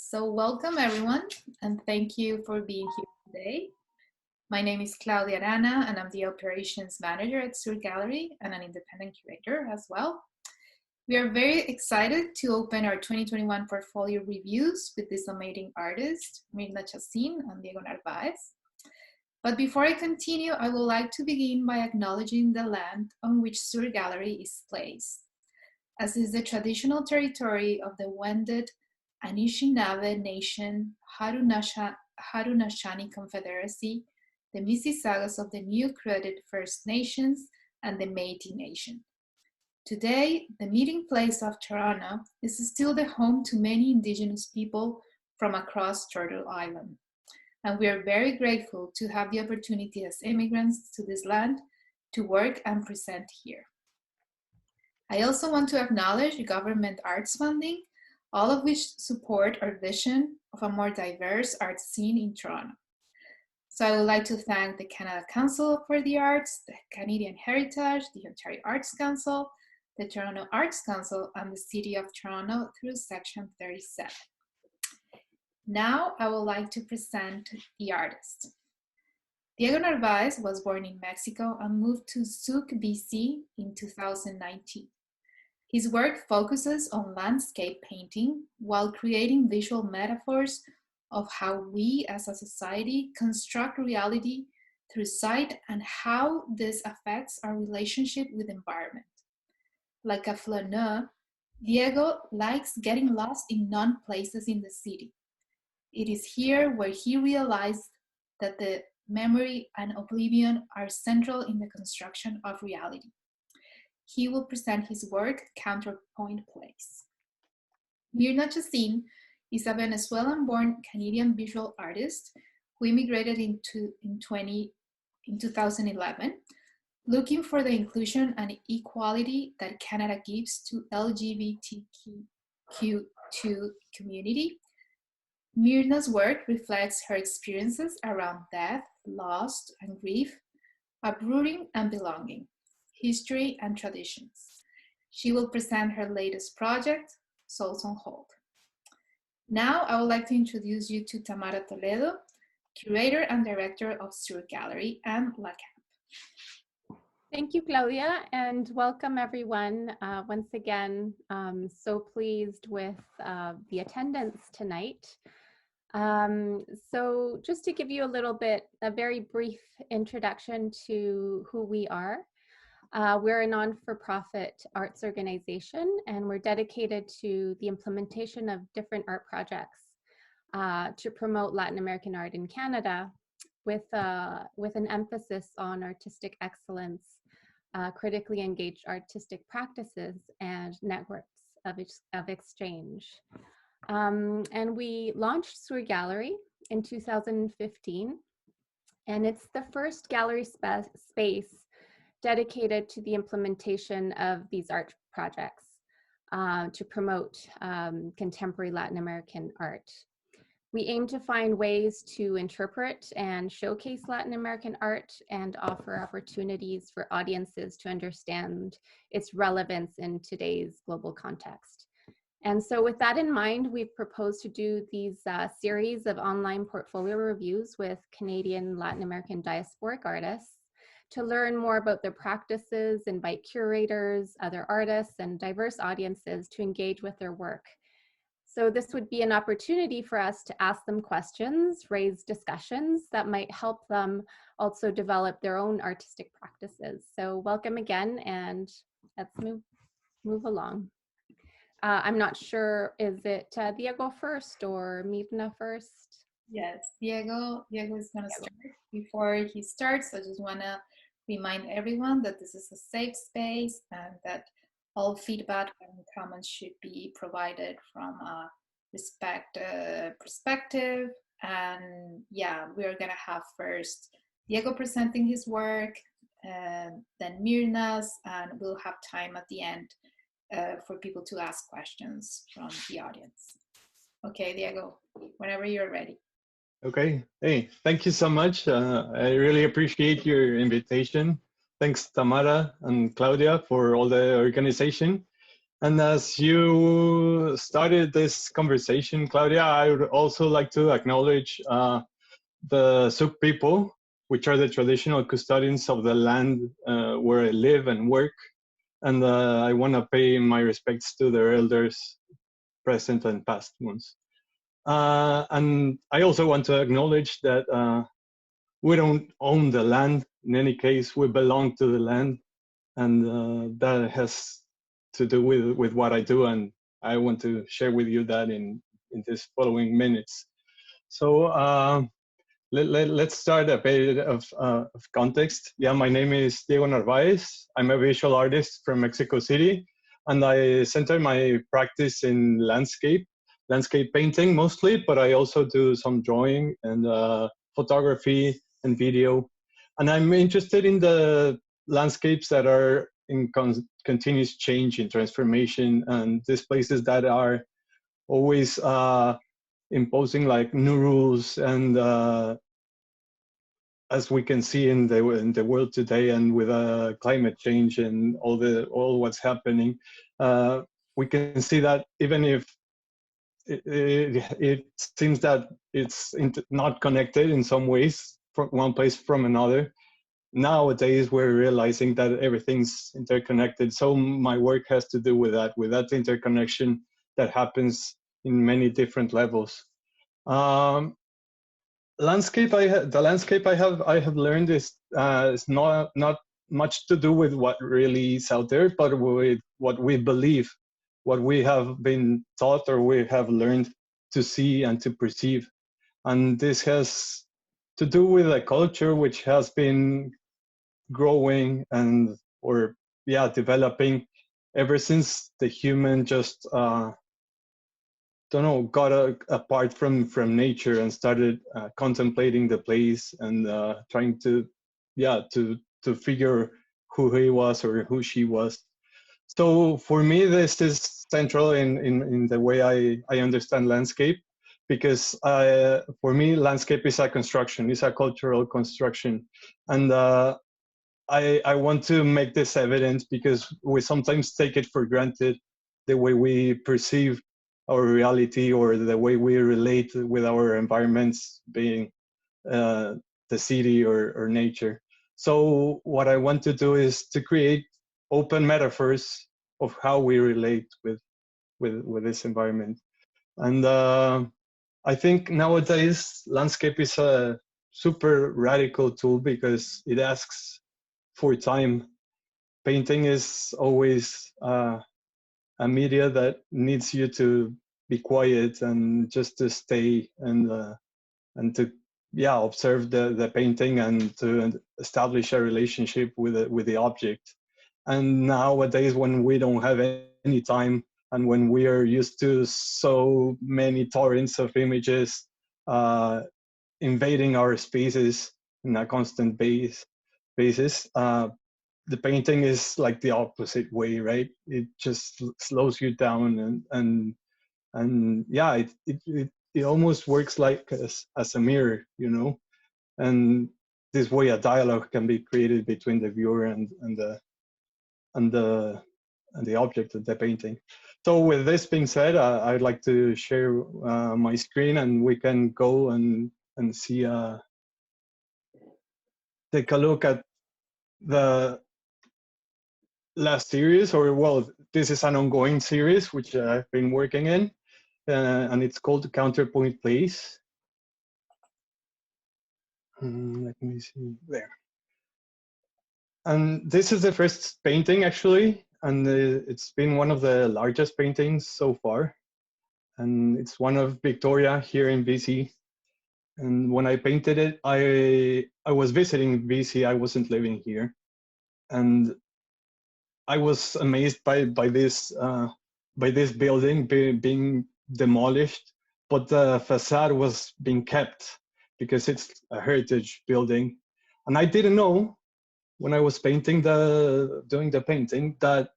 So welcome everyone, and thank you for being here today. My name is Claudia Arana, and I'm the Operations Manager at Sur Gallery and an independent curator as well. We are very excited to open our 2021 portfolio reviews with these amazing artists, Mirna Chacín and Diego Narváez. But before I continue, I would like to begin by acknowledging the land on which Sur Gallery is placed, as is the traditional territory of the Wendat Anishinaabe Nation, Haudenosaunee Confederacy, the Mississaugas of the new created First Nations, and the Métis Nation. Today, the meeting place of Toronto is still the home to many Indigenous people from across Turtle Island. And we are very grateful to have the opportunity as immigrants to this land to work and present here. I also want to acknowledge government arts funding, all of which support our vision of a more diverse art scene in Toronto. So I would like to thank the Canada Council for the Arts, the Canadian Heritage, the Ontario Arts Council, the Toronto Arts Council, and the City of Toronto through Section 37. Now I would like to present the artist. Diego Narváez was born in Mexico and moved to Zug, BC in 2019. His work focuses on landscape painting while creating visual metaphors of how we as a society construct reality through sight and how this affects our relationship with environment. Like a flaneur, Diego likes getting lost in non-places in the city. It is here where he realized that the memory and oblivion are central in the construction of reality. He will present his work, Counterpoint Place. Mirna Chacín is a Venezuelan-born Canadian visual artist who immigrated in 2011, looking for the inclusion and equality that Canada gives to LGBTQ2 community. Mirna's work reflects her experiences around death, loss, and grief, uprooting and belonging, history and traditions. She will present her latest project, Souls on Hold. Now I would like to introduce you to Tamara Toledo, curator and director of Sur Gallery and La Camp. Thank you, Claudia, and welcome everyone. Once again, so pleased with the attendance tonight. So just to give you a very brief introduction to who we are. We're a non-for-profit arts organization, and we're dedicated to the implementation of different art projects to promote Latin American art in Canada with an emphasis on artistic excellence, critically engaged artistic practices, and networks of exchange. And we launched Sur Gallery in 2015, and it's the first gallery space dedicated to the implementation of these art projects to promote contemporary Latin American art. We aim to find ways to interpret and showcase Latin American art and offer opportunities for audiences to understand its relevance in today's global context. And so with that in mind, we've proposed to do these series of online portfolio reviews with Canadian Latin American diasporic artists to learn more about their practices, invite curators, other artists, and diverse audiences to engage with their work. So this would be an opportunity for us to ask them questions, raise discussions that might help them also develop their own artistic practices. So welcome again, and let's move along. I'm not sure, is it Diego first or Mirna first? Yes, Diego is going to start. Before he starts, I just want to remind everyone that this is a safe space and that all feedback and comments should be provided from a perspective. And yeah, we're going to have first Diego presenting his work, then Mirna's, and we'll have time at the end for people to ask questions from the audience. Okay, Diego, whenever you're ready. Okay, hey, thank you so much. I really appreciate your invitation. Thanks, Tamara and Claudia, for all the organization. And as you started this conversation, Claudia, I would also like to acknowledge the Suk people, which are the traditional custodians of the land where I live and work. And I want to pay my respects to their elders, present and past ones. And I also want to acknowledge that we don't own the land. In any case, we belong to the land. And that has to do with what I do. And I want to share with you that in these following minutes. So let's start a bit of context. Yeah, my name is Diego Narvaez. I'm a visual artist from Mexico City, and I center my practice in landscape painting mostly, but I also do some drawing and photography and video. And I'm interested in the landscapes that are in continuous change and transformation, and these places that are always imposing like new rules. And as we can see in the world today, and with climate change and all what's happening, we can see that even if it seems that it's not connected in some ways from one place from another, nowadays we're realizing that everything's interconnected. So my work has to do with that interconnection that happens in many different levels. The landscape I have learned is not much to do with what really is out there, but with what we believe, what we have been taught or we have learned to see and to perceive. And this has to do with a culture which has been growing and developing ever since the human just got apart from nature and started contemplating the place and trying to figure who he was or who she was. So for me, this is central in the way I understand landscape, because for me, landscape is a construction, it's a cultural construction. And I want to make this evident because we sometimes take it for granted, the way we perceive our reality or the way we relate with our environments, being the city or nature. So what I want to do is to create open metaphors of how we relate with this environment. And I think nowadays landscape is a super radical tool because it asks for time. Painting is always a media that needs you to be quiet and just to stay and to observe the painting and to establish a relationship with the object. And nowadays, when we don't have any time and when we are used to so many torrents of images invading our spaces in a constant basis, the painting is like the opposite way, right? It just slows you down and it almost works like as a mirror, you know. And this way a dialogue can be created between the viewer and the object of the painting. So with this being said, I'd like to share my screen, and we can go and see take a look at the last series, or well, this is an ongoing series which I've been working in, and it's called Counterpoint Place. Let me see there. And this is the first painting actually, and it's been one of the largest paintings so far. And it's one of Victoria here in BC. And when I painted it, I was visiting BC, I wasn't living here. And I was amazed by this building being demolished, but the facade was being kept because it's a heritage building. And I didn't know when I was doing the painting that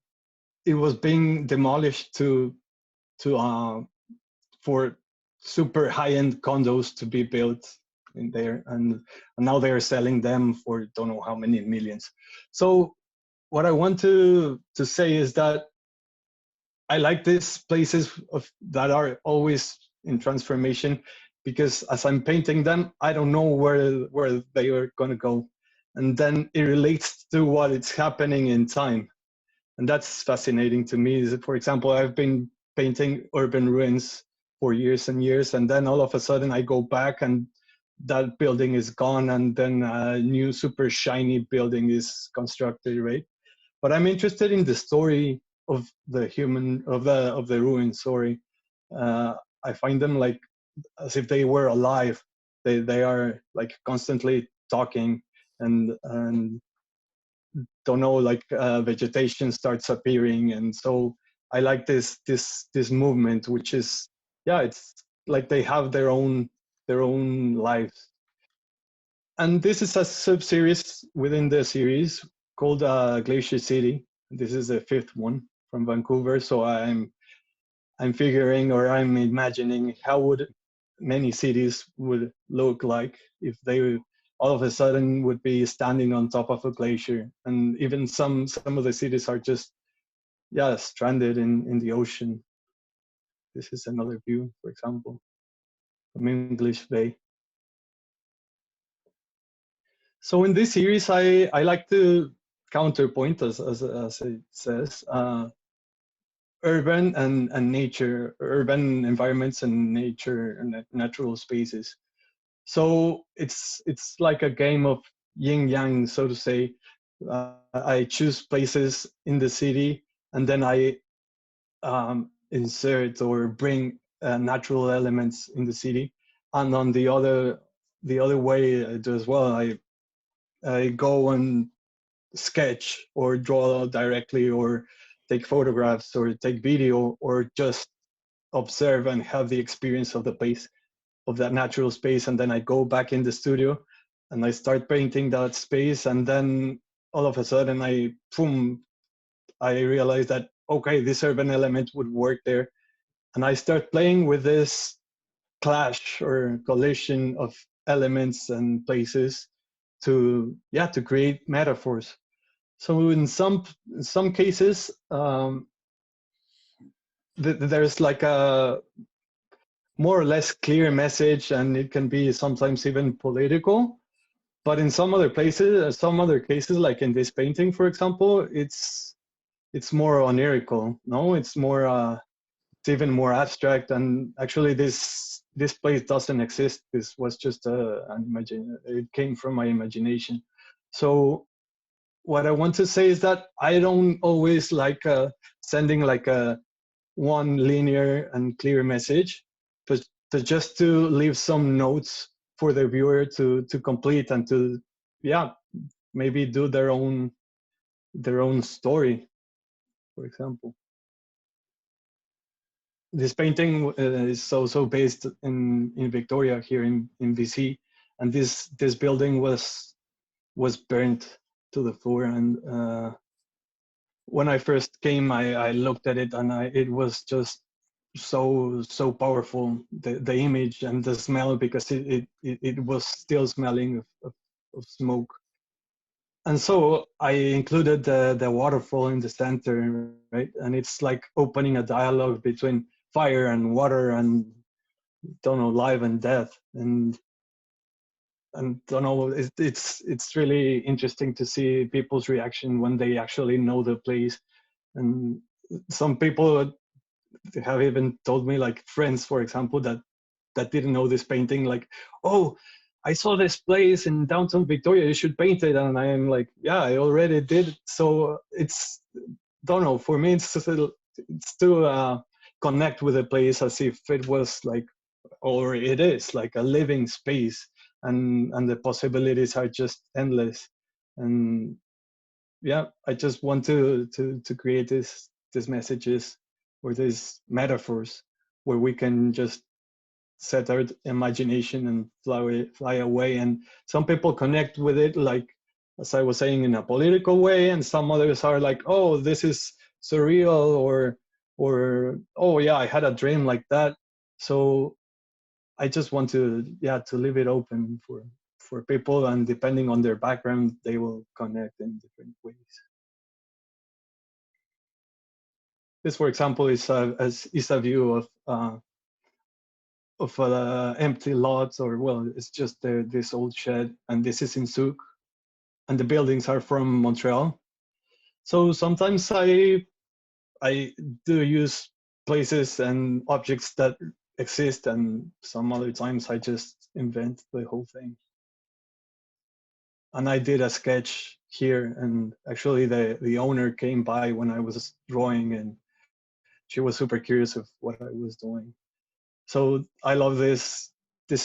it was being demolished for super high-end condos to be built in there, and now they're selling them for don't know how many millions. So what I want to say is that I like these places that are always in transformation, because as I'm painting them, I don't know where they are going to go. And then it relates to what is happening in time. And that's fascinating to me. For example, I've been painting urban ruins for years and years, and then all of a sudden I go back and that building is gone, and then a new super shiny building is constructed, right? But I'm interested in the story of the of the ruins. Sorry, I find them like as if they were alive. They are like constantly talking, and don't know, like vegetation starts appearing, and so I like this movement, which is, yeah, it's like they have their own lives. And this is a sub-series within the series called Glacier City. This is the fifth one from Vancouver. So I'm figuring, or I'm imagining, how would many cities would look like if they all of a sudden would be standing on top of a glacier. And even some of the cities are just, yeah, stranded in the ocean. This is another view, for example, from English Bay. So in this series, I like to counterpoint, as it says, urban and nature, urban environments and nature and natural spaces. So it's like a game of yin yang, so to say. I choose places in the city, and then I insert or bring natural elements in the city. And on the other way as well, I go and sketch or draw directly, or take photographs, or take video, or just observe and have the experience of the place, of that natural space. And then I go back in the studio and I start painting that space. And then all of a sudden I realize that, okay, this urban element would work there. And I start playing with this clash or collision of elements and places to create metaphors. So in some cases, there's like a more or less clear message, and it can be sometimes even political. But in some other cases, like in this painting, for example, it's more onirical. No, it's more it's even more abstract. And actually, this place doesn't exist. This was just an imagine. It came from my imagination. So what I want to say is that I don't always like sending like a one linear and clear message, but just to leave some notes for the viewer to complete, and to, yeah, maybe do their own story. For example, this painting is also based in Victoria, here in BC, and this building was burnt to the floor. And when I first came, I looked at it, and it was just so powerful, the image and the smell, because it was still smelling of smoke. And so I included the waterfall in the center, right? And it's like opening a dialogue between fire and water, and don't know, life and death. And don't know, it's really interesting to see people's reaction when they actually know the place. And some people have even told me, like friends, for example, that didn't know this painting, like, oh, I saw this place in downtown Victoria, you should paint it. And I am like, yeah, I already did. So it's, don't know, for me it's to connect with the place as if it was like, or it is like a living space, and the possibilities are just endless. And yeah, I just want to create these messages, or these metaphors, where we can just set our imagination and fly away. And some people connect with it, like, as I was saying, in a political way, and some others are like, oh, this is surreal, or oh yeah, I had a dream like that. So I just want to leave it open for people, and depending on their background, they will connect in different ways. This, for example, is a view of empty lots, or well, it's just this old shed, and this is in Zug, and the buildings are from Montreal. So sometimes I do use places and objects that exist, and some other times I just invent the whole thing. And I did a sketch here, and actually the owner came by when I was drawing, and she was super curious of what I was doing. So I love this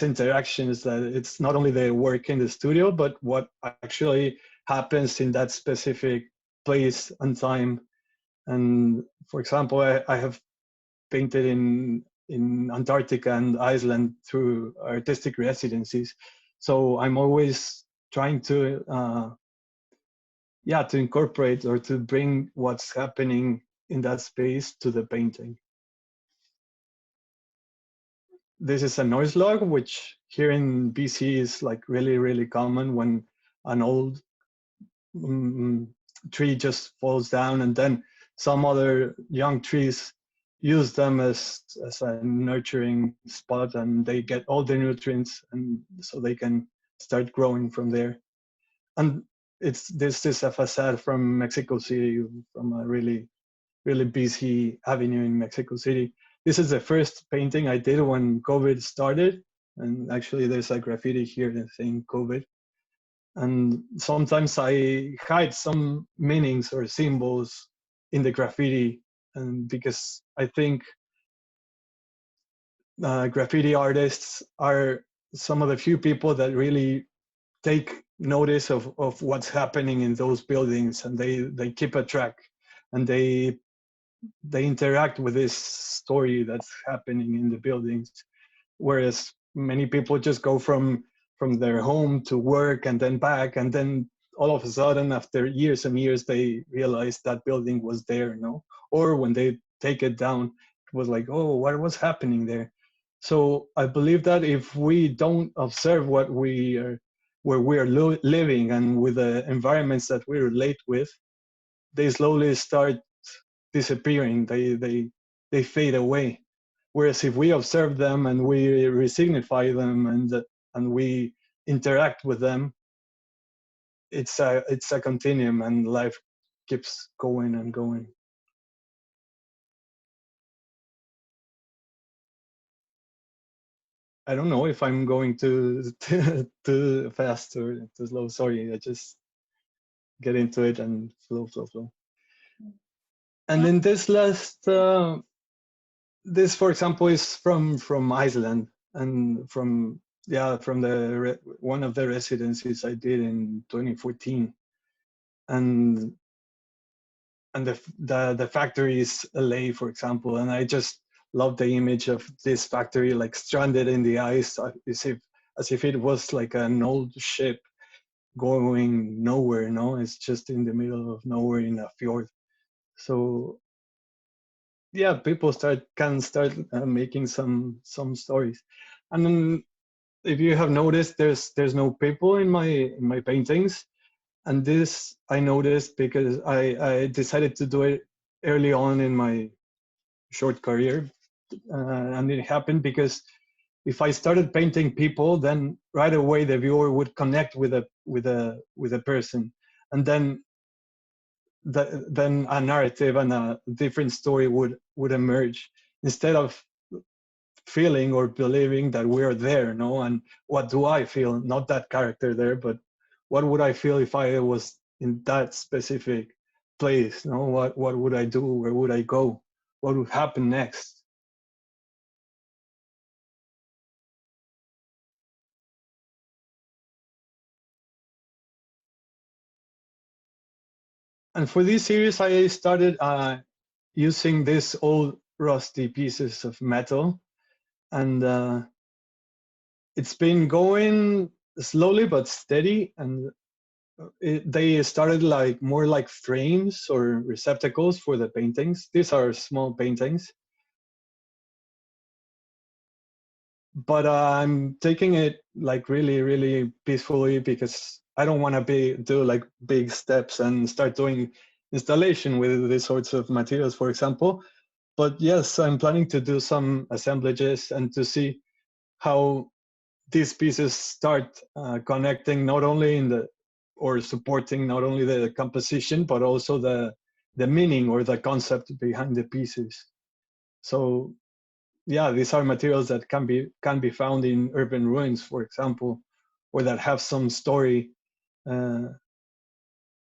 interaction, is that it's not only the work in the studio, but what actually happens in that specific place and time. And for example, I have painted in Antarctica and Iceland through artistic residencies. So I'm always trying to to incorporate or to bring what's happening in that space to the painting. This is a noise log, which here in BC is like really, really common when an old tree just falls down, and then some other young trees use them as a nurturing spot, and they get all the nutrients, and so they can start growing from there. And this is a facade from Mexico City, from a really, really busy avenue in Mexico City. This is the first painting I did when COVID started, and actually there's a graffiti here saying COVID. And sometimes I hide some meanings or symbols in the graffiti, and because I think graffiti artists are some of the few people that really take notice of what's happening in those buildings, and they keep a track, and they interact with this story that's happening in the buildings, whereas many people just go from their home to work and then back, and then all of a sudden after years and years they realize that building was there, or when they take it down it was like, oh, what was happening there? So I believe that if we don't observe where we are living and with the environments that we relate with, they slowly start disappearing, they fade away. Whereas if we observe them and we resignify them and we interact with them, it's a continuum, and life keeps going and going. I don't know if I'm going too fast or too slow. Sorry, I just get into it and flow. And then this last, this, for example, is from Iceland, and from one of the residencies I did in 2014, and the factory is LA, for example, and I just love the image of this factory like stranded in the ice, as if it was like an old ship going nowhere. No, it's just in the middle of nowhere in a fjord. So yeah, people can start making some stories. And then if you have noticed, there's no people in my paintings, and this I noticed because I decided to do it early on in my short career, and it happened because if I started painting people, then right away the viewer would connect with a person, and then a narrative and a different story would emerge, instead of feeling or believing that we're there, and what do I feel, not that character there, but what would I feel if I was in that specific place? What would I do? Where would I go? What would happen next? And for this series, I started using these old rusty pieces of metal, and it's been going slowly but steady, and they started like more like frames or receptacles for the paintings. These are small paintings, but I'm taking it like really, really peacefully, because I don't want to do like big steps and start doing installation with these sorts of materials, for example. But yes, I'm planning to do some assemblages and to see how these pieces start connecting not only in the, or supporting not only the composition, but also the meaning or the concept behind the pieces. So yeah, these are materials that can be found in urban ruins, for example, or that have some story.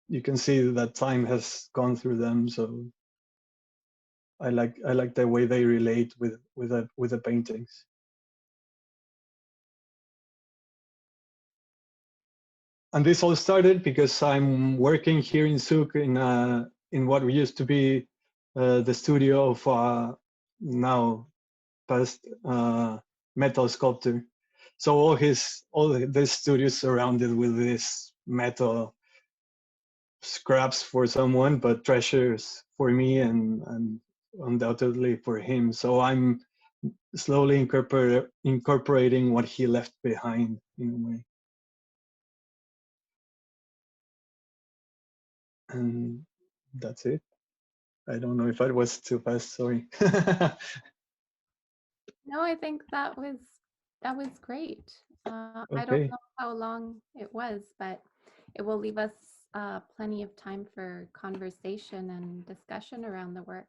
You can see that time has gone through them. So I like the way they relate with the paintings. And this all started because I'm working here in Zug in what used to be the studio of now past metal sculptor. So all this studio is surrounded with this metal scraps for someone, but treasures for me and undoubtedly for him. So I'm slowly incorporating what he left behind in a way. And that's it. I don't know if I was too fast, sorry. No, I think that was great. I don't Okay. know how long it was, but it will leave us plenty of time for conversation and discussion around the work.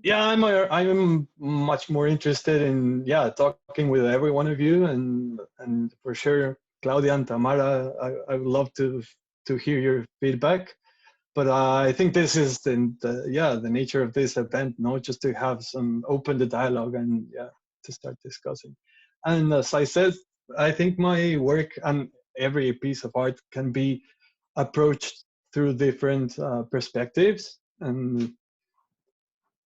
Yeah, I'm much more interested in talking with every one of you, and for sure Claudia and Tamara, I would love to hear your feedback. But I think this is the nature of this event, no, just to have some open the dialogue and to start discussing. And as I said, I think my work and every piece of art can be approached through different perspectives. And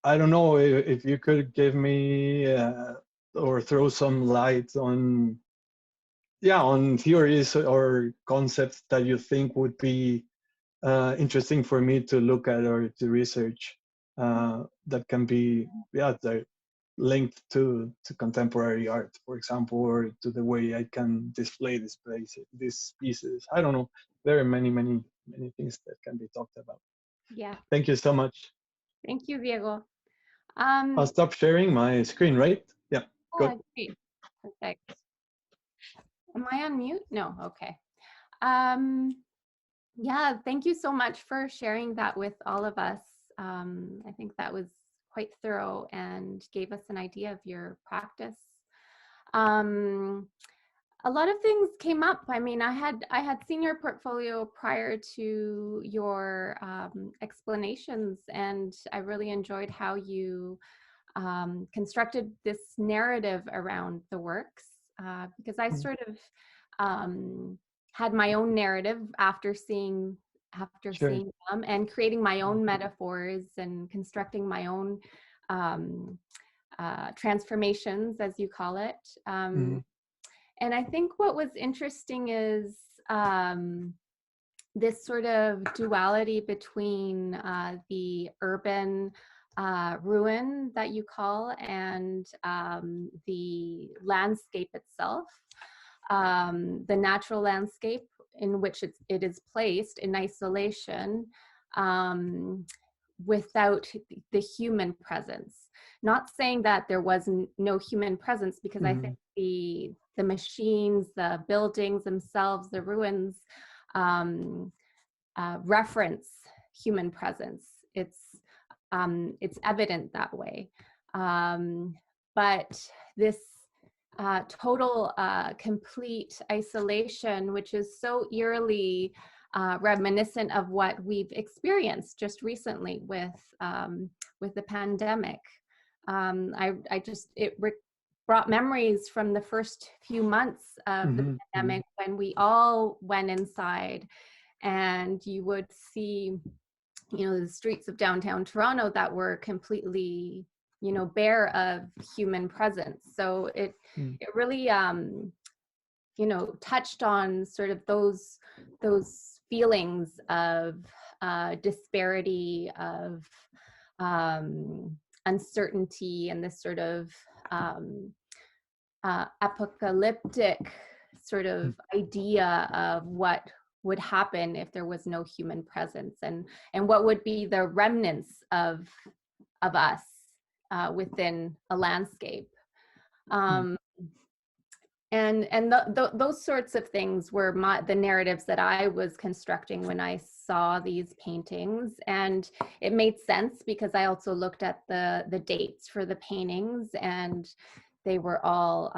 I don't know if you could give me or throw some light on on theories or concepts that you think would be interesting for me to look at or to research that can be they're linked to contemporary art, for example, or to the way I can display these pieces. I don't know. There are many things that can be talked about. Yeah. Thank you so much. Thank you, Diego. I'll stop sharing my screen, right? Yeah. Good. Great. Perfect. Am I on mute? No. Okay. Yeah, thank you so much for sharing that with all of us. I think that was quite thorough and gave us an idea of your practice. A lot of things came up. I mean, I had seen your portfolio prior to your explanations, and I really enjoyed how you constructed this narrative around the works, because I sort of had my own narrative after seeing them and creating my own metaphors and constructing my own transformations, as you call it. And I think what was interesting is this sort of duality between the urban ruin that you call and the landscape itself, the natural landscape in which it is placed in isolation without the human presence. Not saying that there was no human presence, because I think the machines, the buildings themselves, the ruins reference human presence. It's evident that way. But this total complete isolation, which is so it reminiscent of what we've experienced just recently with the pandemic. It brought memories from the first few months of the pandemic, when we all went inside, and you would see, the streets of downtown Toronto that were completely, bare of human presence. So it really touched on sort of those feelings of disparity, of uncertainty, and this sort of apocalyptic sort of idea of what would happen if there was no human presence, and what would be the remnants of us within a landscape. And those sorts of things were the narratives that I was constructing when I saw these paintings. And it made sense because I also looked at the dates for the paintings, and they were all,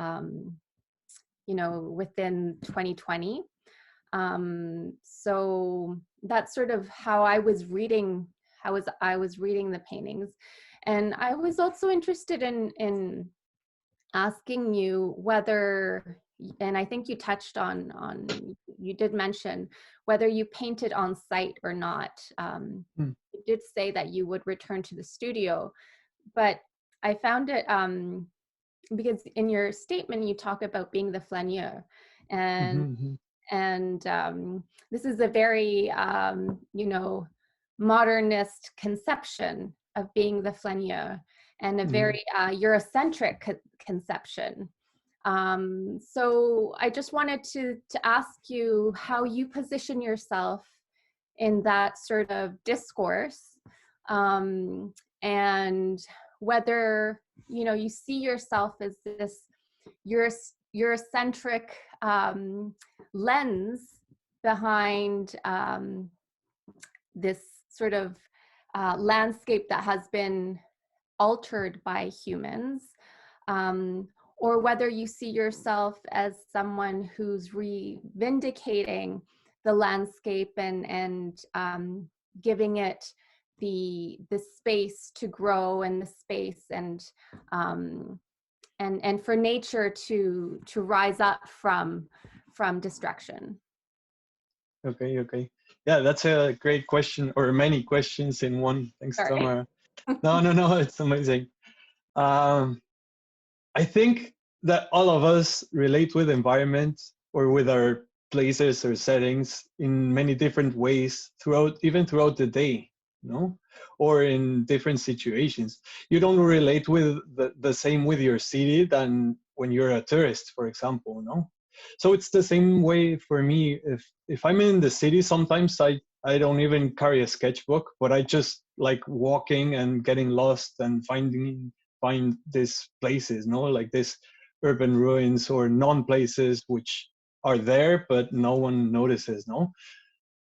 you know, within 2020. So that's sort of how I was reading, I was reading the paintings. And I was also interested in asking you whether, and I think you touched on you did mention whether you painted on site or not. You did say that you would return to the studio, but I found it, because in your statement you talk about being the flaneur, and this is a very you know, modernist conception of being the flaneur, and a very Eurocentric conception. So I just wanted to ask you how you position yourself in that sort of discourse, and whether, you know, you see yourself as this Eurocentric lens behind this sort of landscape that has been altered by humans, or whether you see yourself as someone who's reivindicating the landscape and giving it the space to grow, and the space and for nature to rise up from destruction. Okay. Yeah, that's a great question, or many questions in one. Thanks, Sorry. Tamara. No, it's amazing. I think that all of us relate with environment or with our places or settings in many different ways even throughout the day, no? Or in different situations. You don't relate with the same with your city than when you're a tourist, for example, no? So it's the same way for me. If I'm in the city, sometimes I don't even carry a sketchbook, but I just like walking and getting lost and find these places, no, like this urban ruins or non-places which are there but no one notices, no.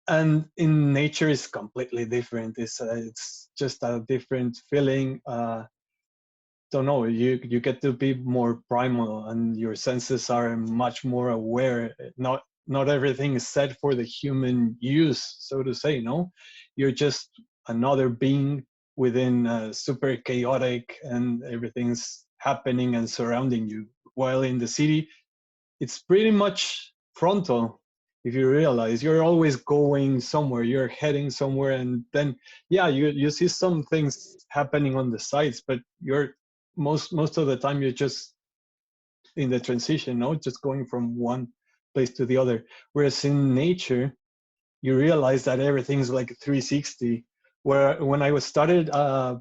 And in nature is completely different. It's just a different feeling. Don't know, you get to be more primal and your senses are much more aware. Not everything is set for the human use, so to say, no. You're just another being within super chaotic, and everything's happening and surrounding you. While in the city, it's pretty much frontal. If you realize you're always going somewhere, you're heading somewhere, and then yeah, you see some things happening on the sides, but you're most of the time you're just in the transition, no, just going from one place to the other. Whereas in nature, you realize that everything's like 360. Where when I was started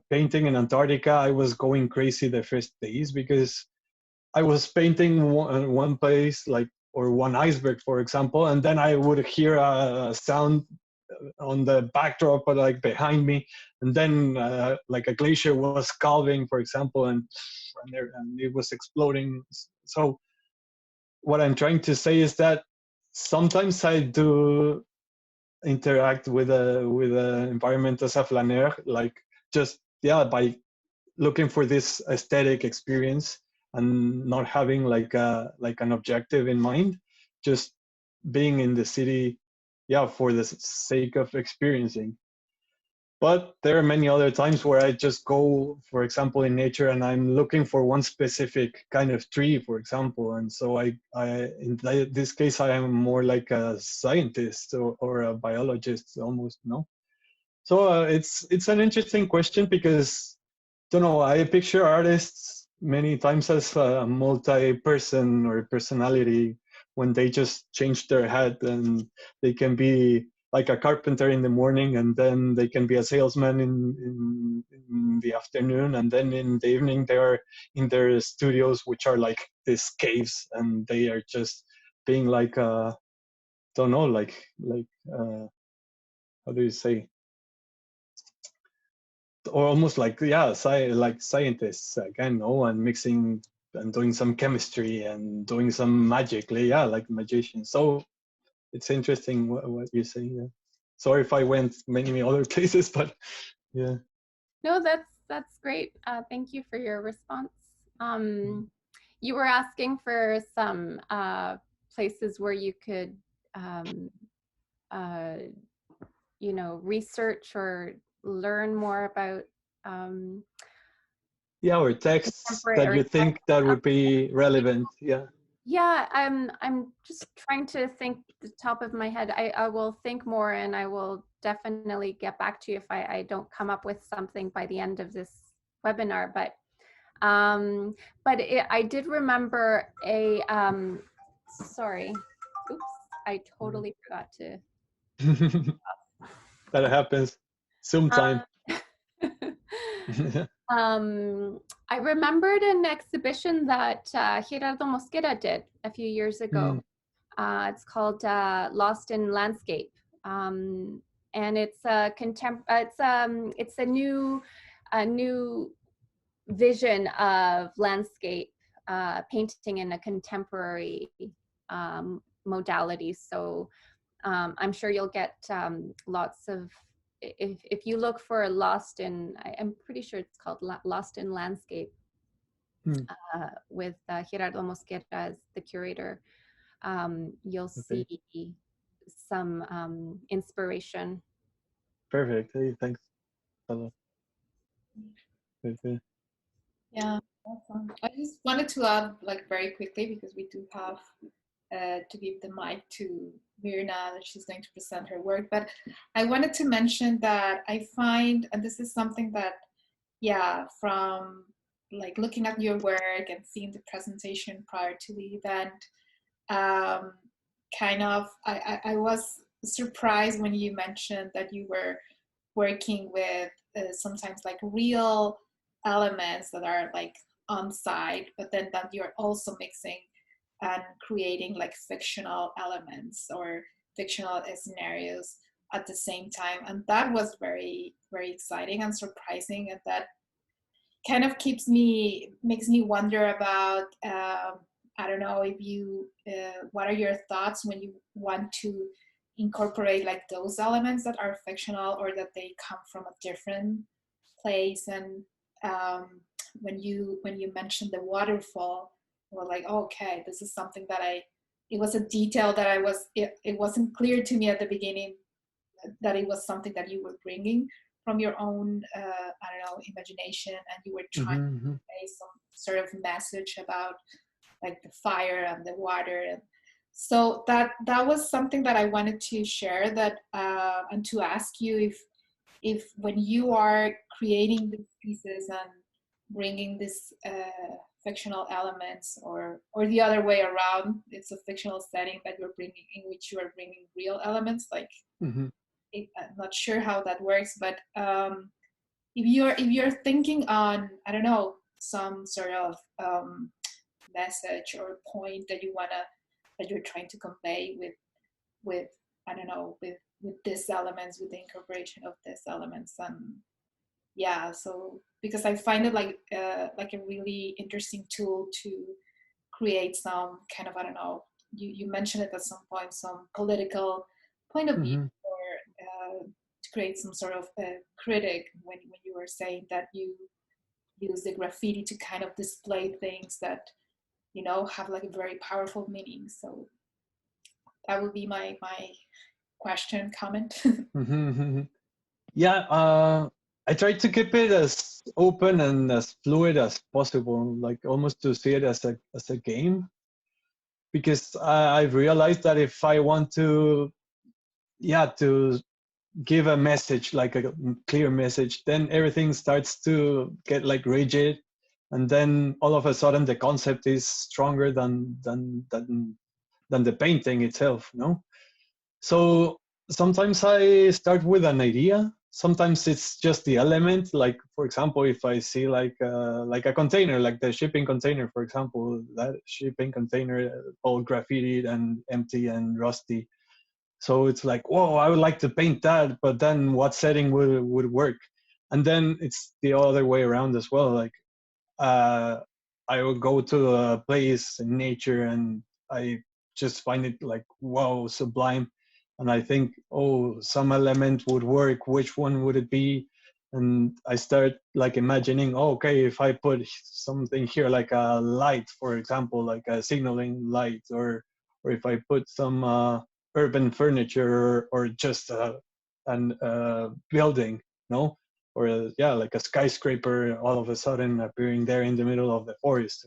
painting in Antarctica, I was going crazy the first days because I was painting one place, like, or one iceberg, for example, and then I would hear a sound on the backdrop, or like behind me, and then like a glacier was calving, for example, and it was exploding. So what I'm trying to say is that sometimes I do interact with the environment as a flaneur, like just by looking for this aesthetic experience and not having like an objective in mind, just being in the city for the sake of experiencing. But there are many other times where I just go, for example, in nature, and I'm looking for one specific kind of tree, for example. And so I in this case, I am more like a scientist or a biologist almost, no? So it's an interesting question because, don't know, I picture artists many times as a multi-person or personality when they just change their hat, and they can be like a carpenter in the morning, and then they can be a salesman in the afternoon, and then in the evening they are in their studios, which are like these caves, and they are just being like don't know, how do you say, or almost like, yeah, like scientists again, no, and mixing and doing some chemistry and doing some magic, yeah, like magicians. So it's interesting what you say. Yeah. Sorry if I went many other places, but yeah. No, that's great. Thank you for your response. You were asking for some places where you could, you know, research or learn more about yeah, or texts that contemporary you think that would be relevant. Yeah. Yeah, I'm just trying to think the top of my head. I will think more and I will definitely get back to you if I don't come up with something by the end of this webinar. But I did remember a sorry, oops, I totally forgot to. That happens sometime. I remembered an exhibition that Gerardo Mosquera did a few years ago. It's called Lost in Landscape, and it's a it's a new vision of landscape painting in a contemporary modality. So I'm sure you'll get lots of, if you look for Lost in, I'm pretty sure it's called Lost in Landscape, with Gerardo Mosquera as the curator, you'll see some inspiration. Perfect. Hey, thanks a lot. Okay. Yeah, awesome. I just wanted to add, like, very quickly, because we do have to give the mic to Mirna, that she's going to present her work. But I wanted to mention that I find, and this is something that, yeah, from like looking at your work and seeing the presentation prior to the event, kind of, I was surprised when you mentioned that you were working with sometimes like real elements that are like on site, but then that you're also mixing and creating like fictional elements or fictional scenarios at the same time. And that was very, very exciting and surprising. And that kind of makes me wonder about, I don't know if you, what are your thoughts when you want to incorporate like those elements that are fictional or that they come from a different place? And when you mentioned the waterfall, we're like, oh, okay, this is something that it was a detail that it wasn't clear to me at the beginning that it was something that you were bringing from your own, I don't know, imagination, and you were trying to convey some sort of message about like the fire and the water. And so that was something that I wanted to share, that and to ask you if when you are creating these pieces and bringing these fictional elements, or the other way around, it's a fictional setting that you're bringing, in which you are bringing real elements, like I'm not sure how that works, but if you're thinking on, I don't know, some sort of message or point that you're trying to convey with I don't know, with these elements, with the incorporation of these elements. And yeah, so because I find it like a really interesting tool to create some kind of, I don't know, you mentioned it at some point, some political point of view, or to create some sort of critic, when you were saying that you use the graffiti to kind of display things that, you know, have like a very powerful meaning. So that would be my question, comment. Yeah, I try to keep it as open and as fluid as possible, like almost to see it as a game, because I've realized that if I want to, yeah, to give a message, like a clear message, then everything starts to get like rigid, and then all of a sudden the concept is stronger than the painting itself, no? So sometimes I start with an idea. Sometimes it's just the element. Like, for example, if I see like a container, like the shipping container, for example, that shipping container all graffitied and empty and rusty. So it's like, whoa, I would like to paint that, but then what setting would work? And then it's the other way around as well. Like I would go to a place in nature and I just find it like, wow, sublime. And I think, oh, some element would work. Which one would it be? And I start like imagining, oh, okay, if I put something here like a light, for example, like a signaling light, or if I put some urban furniture or just an building, no, or yeah, like a skyscraper all of a sudden appearing there in the middle of the forest,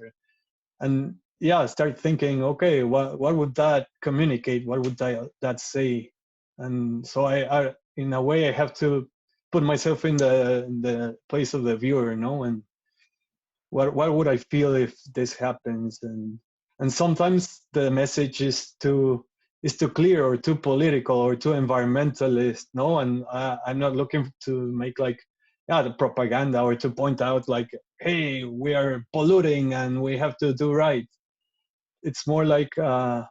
and yeah, start thinking, okay, what would that communicate? What would that say? And so I in a way I have to put myself in the place of the viewer, and what would I feel if this happens? And sometimes the message is too clear or too political or too environmentalist, no? And I'm not looking to make like, yeah, the propaganda or to point out like, hey, we are polluting and we have to do right. It's more like, yeah,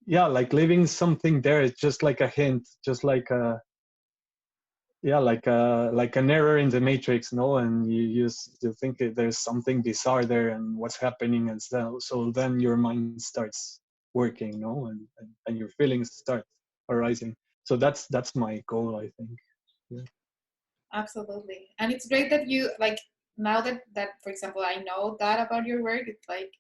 like leaving something there. It's just like a hint, just like a, yeah, like an error in the matrix, no? And you think that there's something bizarre there and what's happening, and so then your mind starts working, no? And your feelings start arising. So that's my goal, I think. Yeah. Absolutely. And it's great that you like, now that for example I know that about your work, it's like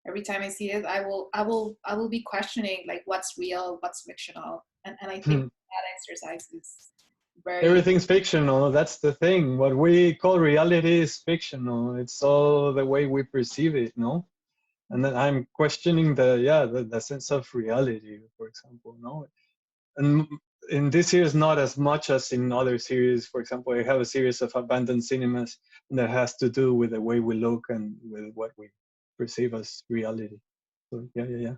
every time I see it, I will be questioning like what's real, what's fictional. And I think that exercise is very Everything's fictional. That's the thing. What we call reality is fictional. It's all the way we perceive it, no? And then I'm questioning the sense of reality, for example, no? And in this series, not as much as in other series. For example, I have a series of abandoned cinemas, and that has to do with the way we look and with what we perceive as reality. So yeah.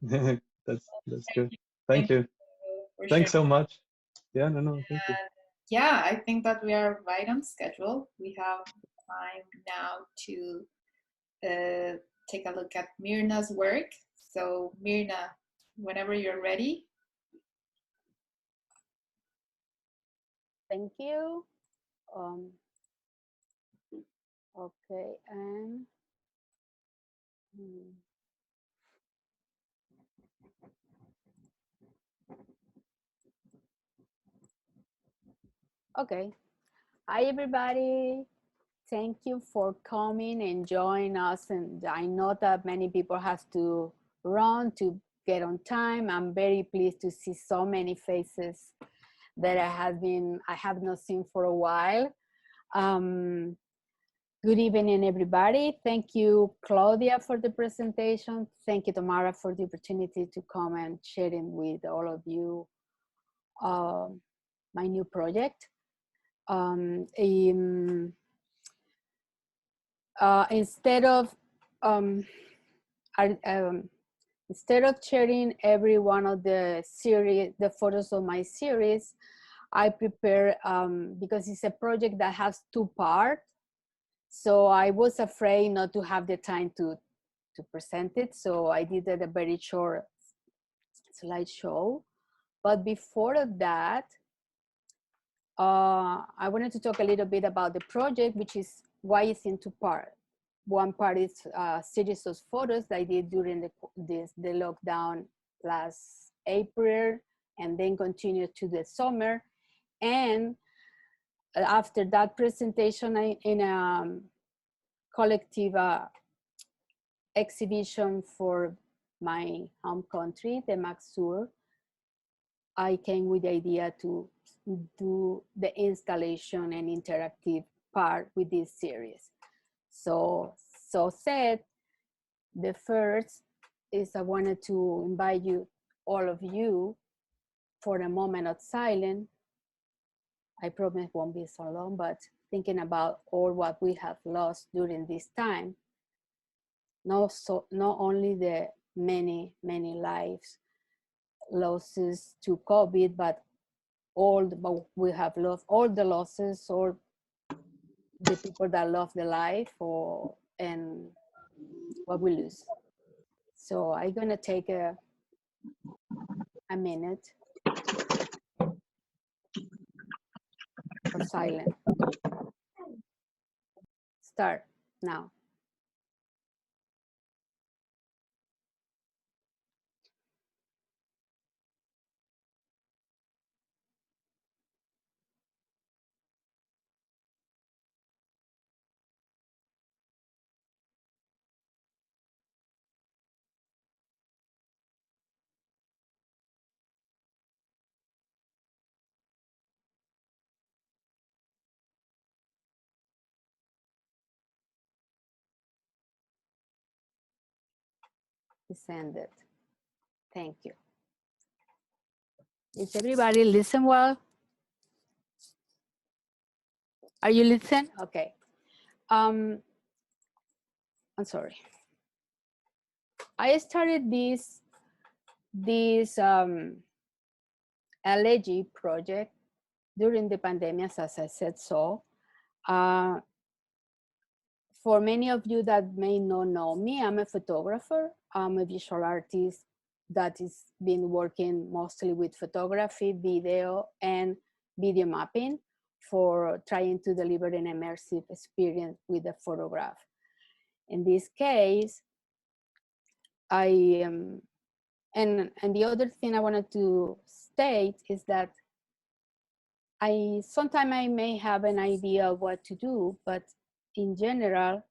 That's good. Thank you. for sure. Thanks so much. Yeah, no, thank you. Yeah, I think that we are right on schedule. We have time now to take a look at Mirna's work. So Mirna, whenever you're ready. Thank you. Okay, and okay. Hi, everybody. Thank you for coming and joining us. And I know that many people have to run to get on time. I'm very pleased to see so many faces that I have not seen for a while. Good evening, everybody. Thank you, Claudia, for the presentation. Thank you, Tamara, for the opportunity to come and sharing with all of you my new project. Instead of sharing every one of the photos of my series, I prepare because it's a project that has two parts. So I was afraid not to have the time to present it. So I did a very short slideshow. But before that, I wanted to talk a little bit about the project, which is why it's in two parts. One part is a series of photos that I did during the lockdown last April, and then continued to the summer. And after that presentation in a collective exhibition for my home country, the Maxur, I came with the idea to do the installation and interactive part with this series. So said, the first is I wanted to invite you, all of you, for a moment of silence. I promise it won't be so long, but thinking about all what we have lost during this time. Not only the many lives losses to COVID, but we have lost all the losses, or the people that lost their life, and what we lose. So I'm gonna take a a minute or silent. Start now. It's ended. Thank you. Is everybody listen well? Are you listening? Okay. I'm sorry. I started this ELEGY project during the pandemic, as I said so. For many of you that may not know me, I'm a photographer. I'm a visual artist that has been working mostly with photography, video, and video mapping for trying to deliver an immersive experience with a photograph. In this case, and the other thing I wanted to state is that sometimes I may have an idea of what to do, but in general,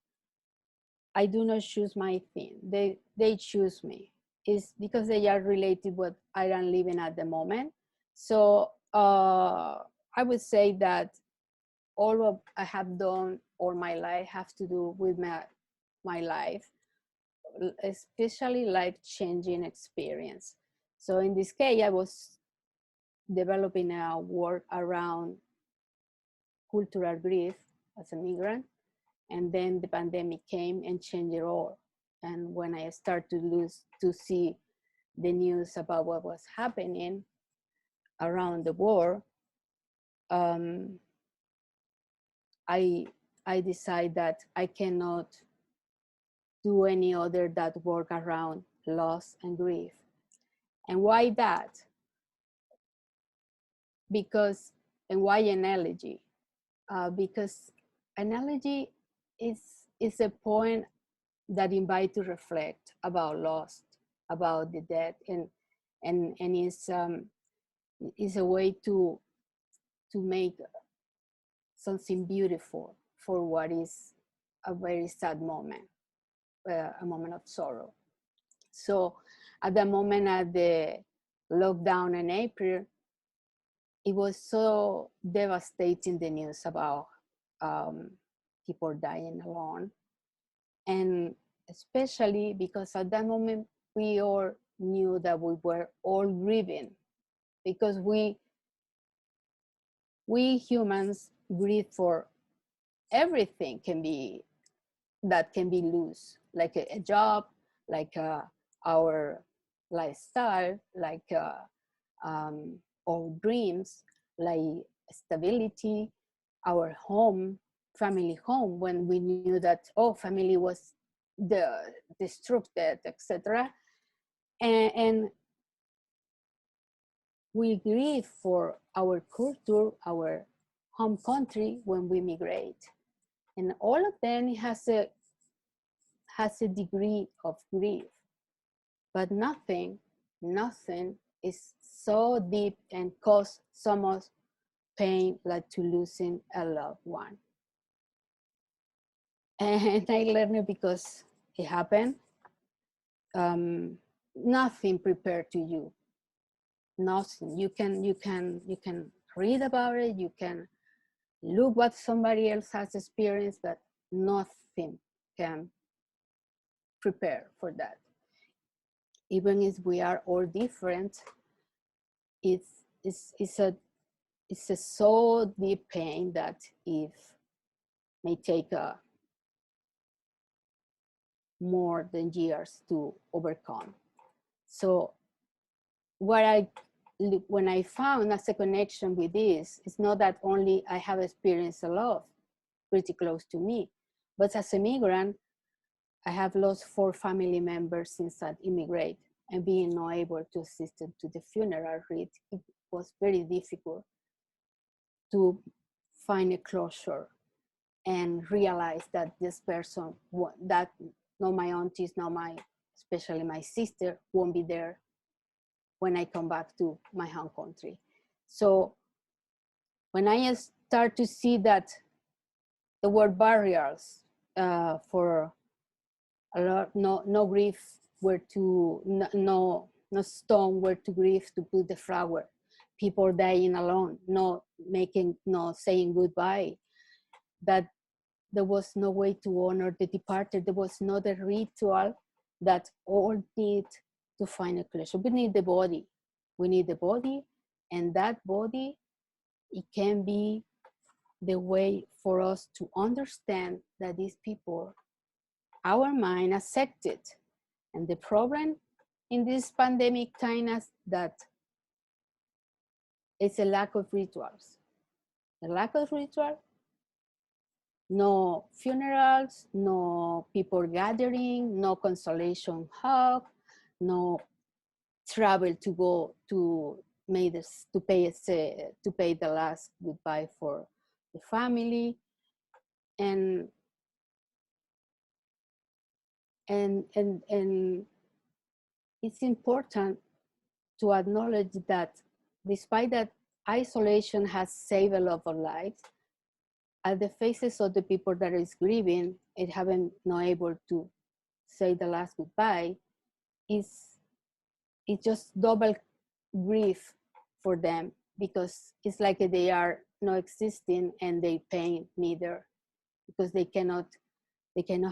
I do not choose my thing. They choose me. It's because they are related what I am living at the moment. So I would say that all of I have done all my life have to do with my life, especially life-changing experience. So in this case, I was developing a work around cultural grief as a migrant. And then the pandemic came and changed it all. And when I started to see the news about what was happening around the world, I decided that I cannot do any other that work around loss and grief. And why that? Because, and why an elegy? Because an elegy is a poem that invite to reflect about loss, about the death, and is a way to make something beautiful for what is a very sad moment, a moment of sorrow. So at the moment at the lockdown in April, it was so devastating, the news about people dying alone. And especially because at that moment, we all knew that we were all grieving, because we humans grieve for everything that can be lost, like a job, like our lifestyle, like our dreams, like stability, our home, family home, when we knew that, oh, family was destructed, etc. And we grieve for our culture, our home country when we migrate. And all of them has a degree of grief, but nothing is so deep and cause so much pain like to losing a loved one. And I learned it because it happened. Nothing prepared to you. Nothing. You can read about it. You can look what somebody else has experienced, but nothing can prepare for that. Even if we are all different, it's a so deep pain that it may take more than years to overcome. So when I found as a connection with this, it's not that only I have experienced a loss pretty close to me, but as a migrant, I have lost 4 family members since I immigrated and being not able to assist them to the funeral rite, it was very difficult to find a closure and realize that this person, that not my aunties, not my, especially my sister, won't be there when I come back to my home country. So when I start to see that there were barriers for a lot, no grief where to, no stone where to grieve to put the flower, people dying alone, no saying goodbye, that there was no way to honor the departed. There was not a ritual that all need to find a closure. We need the body. We need the body, and that body, it can be the way for us to understand that these people, our mind accept it. And the problem in this pandemic time is that it's a lack of rituals. A lack of ritual, no funerals, no people gathering, no consolation hug, no travel to go to pay the last goodbye for the family, and it's important to acknowledge that despite that isolation has saved a lot of lives, at the faces of the people that is grieving and haven't not able to say the last goodbye, it's just double grief for them, because it's like they are not existing and they pain neither, because they cannot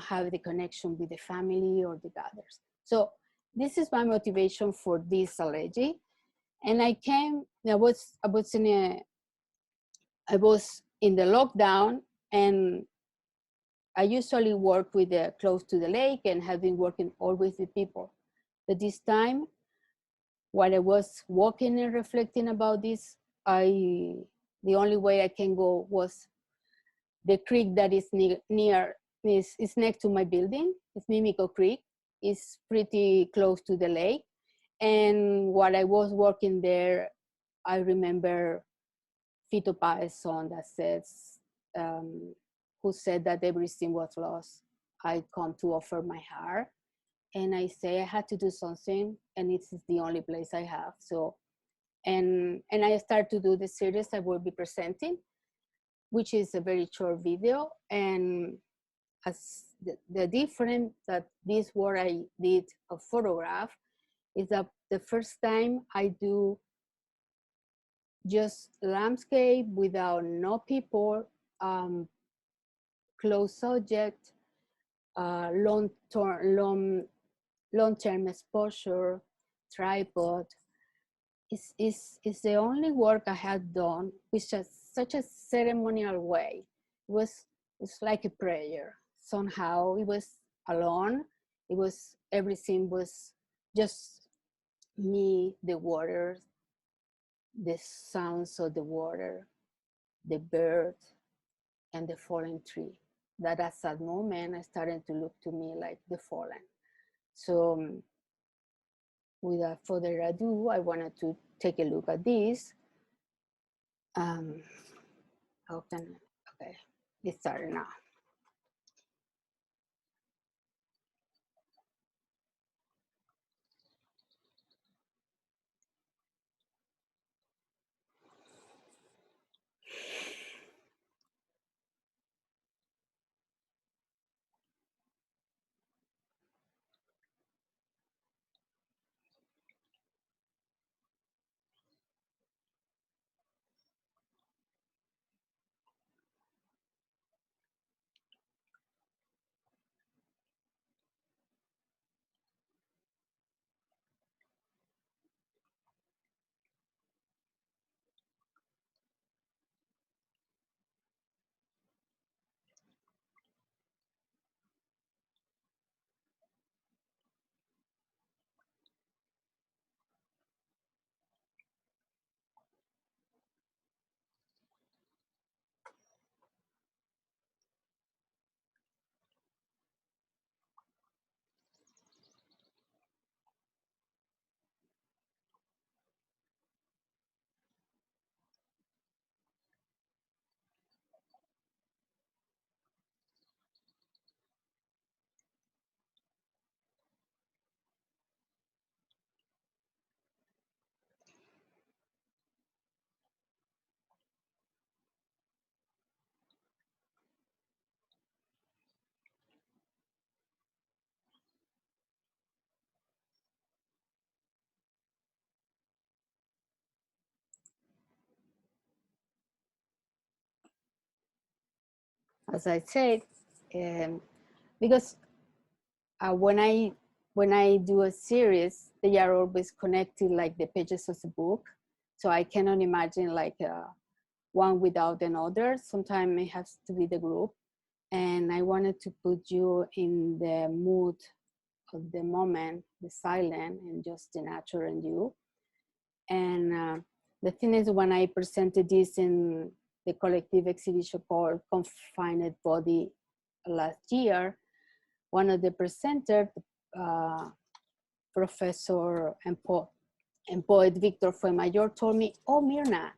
have the connection with the family or the others. So this is my motivation for this elegy. And I was in the lockdown, and I usually work with close to the lake and have been working always with people. But this time, while I was walking and reflecting about this, the only way I can go was the creek that is is next to my building. It's Mimico Creek. It's pretty close to the lake. And while I was working there, I remember Fito Páez's song that says, who said that everything was lost. I come to offer my heart. And I say I had to do something, and it's the only place I have. So, and I start to do the series I will be presenting, which is a very short video. And as the difference that this work I did a photograph is that the first time I do just landscape without no people, close subject, long-term exposure, tripod. It's the only work I had done with such a ceremonial way. It's like a prayer. Somehow it was alone. Everything was just me, the water, the sounds of the water, the bird, and the fallen tree. That at that moment, I started to look to me like the fallen. So without further ado, I wanted to take a look at this. Okay, let's start now. as I said, because when I do a series, they are always connected like the pages of the book. So I cannot imagine like one without another. Sometimes it has to be the group. And I wanted to put you in the mood of the moment, the silent, and just the nature and you. And the thing is, when I presented this in the collective exhibition called Confined Body last year, one of the presenters, Professor and poet Victor Fuemayor, told me, "Oh, Mirna,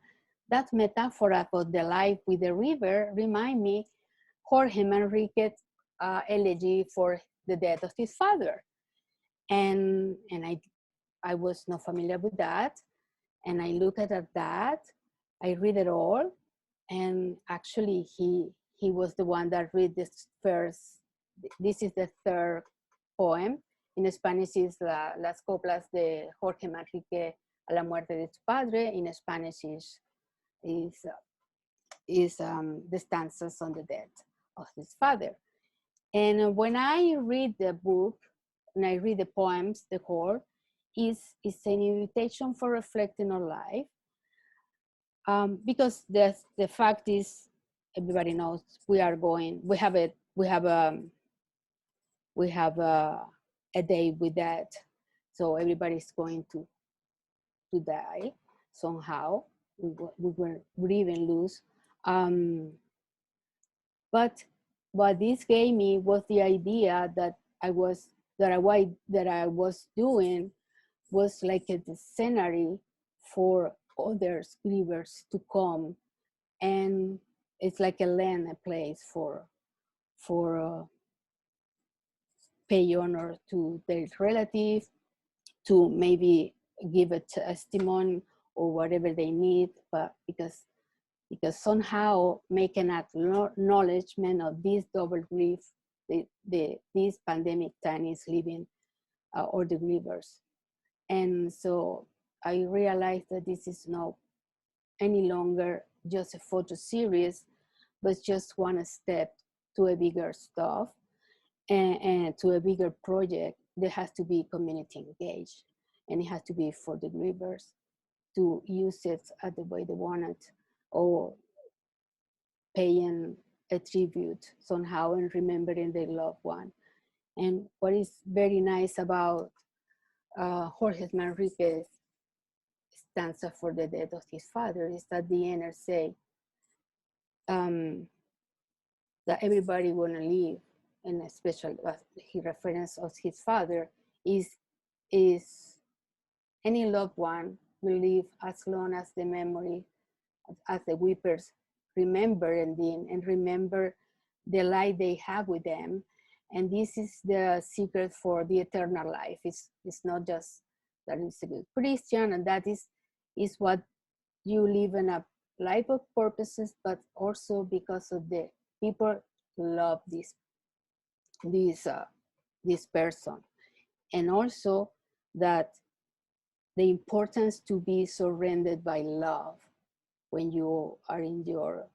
that metaphor about the life with the river remind me Jorge Manrique's elegy for the death of his father." And I was not familiar with that. And I looked at that, I read it all. And actually he was the one that read this first. This is the third poem. In Spanish is Las Coplas de Jorge Manrique a la muerte de su padre. In Spanish is the stanzas on the death of his father. And when I read the book, and I read the poems, the whole, is an invitation for reflecting on life. Because the fact is, everybody knows we have a day with that. So everybody's going to die somehow. We were grieving lose. But what this gave me was the idea that I was doing was like a scenery for other grievers to come, and it's like a place for pay honor to their relative, to maybe give a testimony or whatever they need, but because somehow make an acknowledgement of this double grief this pandemic time is living or the grievers. And so I realized that this is not any longer just a photo series, but just one step to a bigger stuff and to a bigger project. There has to be community engaged, and it has to be for the grievers to use it at the way they want it, or paying a tribute somehow and remembering their loved one. And what is very nice about Jorge Manrique's stanza for the death of his father is that the end say that everybody wanna live, and especially he reference of his father is any loved one will live as long as the memory, as the weepers remember and remember the life they have with them. And this is the secret for the eternal life. It's not just that it's a good Christian, and that is what you live in a life of purposes, but also because of the people love this person. And also that the importance to be surrendered by love when you are in your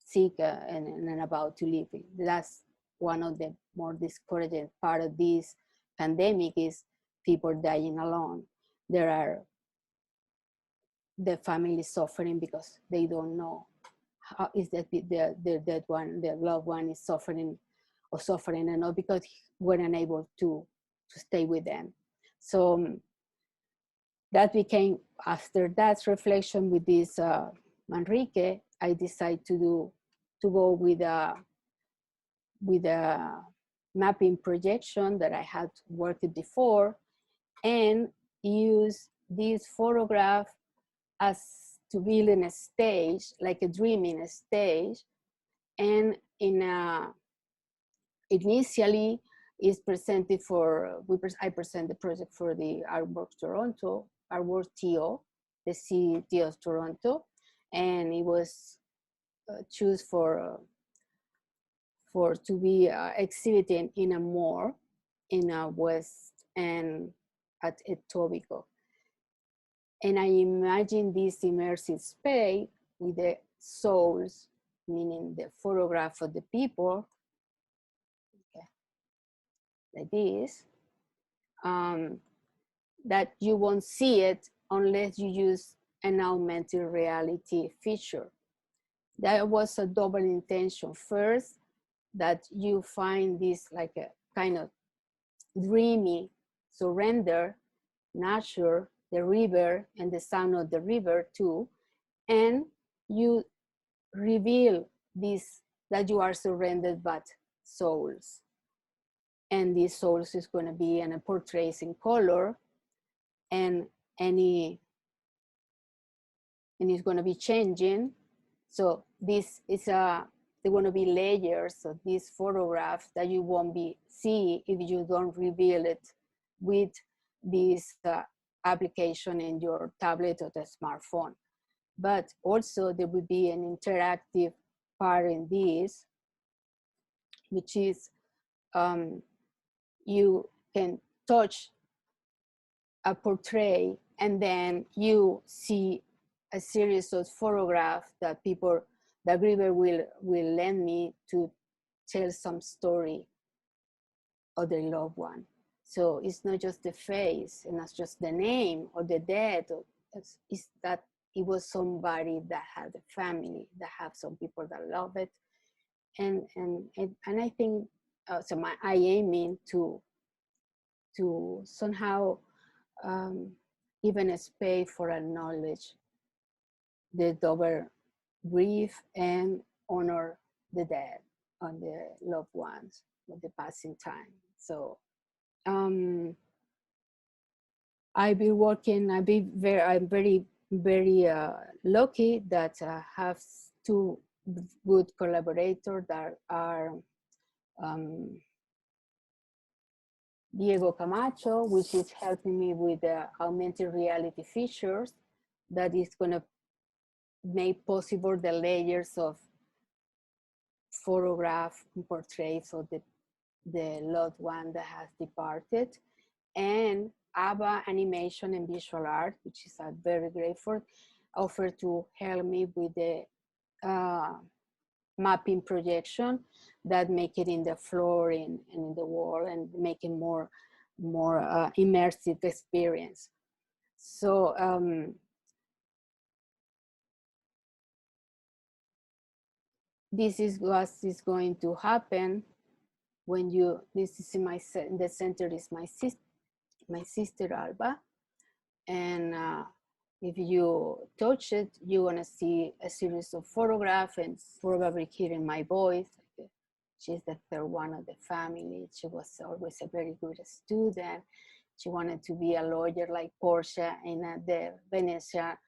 sick and about to leave. That's one of the more discouraging part of this pandemic is people dying alone. There are the family suffering because they don't know how is that the dead one, the loved one is suffering and not because we're unable to stay with them. So that became, after that reflection with this Manrique, I decided to go with a mapping projection that I had worked before, and use this photograph as to build in a stage, like a dreaming stage. And initially is presented I present the project for the Artworks Toronto, Artworks TO, the City of Toronto, and it was choose to be exhibiting in a mall in West and at Etobicoke. And I imagine this immersive space with the souls meaning the photograph of the people, okay, like this, that you won't see it unless you use an augmented reality feature. That was a double intention. First, that you find this like a kind of dreamy surrender, nature, the river, and the sound of the river too, and you reveal this, that you are surrendered but souls. And these souls is going to be in a portrait in color, and it's going to be changing. So this is there going to be layers of this photograph that you won't see if you don't reveal it with this application in your tablet or the smartphone. But also there will be an interactive part in this, which is you can touch a portrait and then you see a series of photographs that Griever will lend me to tell some story of their loved one. So it's not just the face and it's just the name or the death. It's that it was somebody that had a family, that have some people that love it. And I think, so I aiming to somehow even a space for acknowledge the double grief and honor the dead on the loved ones with the passing time. So I'm very lucky that I have two good collaborators that are Diego Camacho, which is helping me with the augmented reality features that is going to make possible the layers of photograph and portraits of the loved one that has departed, and ABBA Animation and Visual Art, which is very grateful, offered to help me with the mapping projection that make it in the floor and in the wall and make it more immersive experience. So this is what is going to happen when you, this is in the center is my sister Alba, and if you touch it, you're gonna see a series of photographs and probably hearing my voice. She's the third one of the family. She was always a very good student. She wanted to be a lawyer like Portia in the Venezia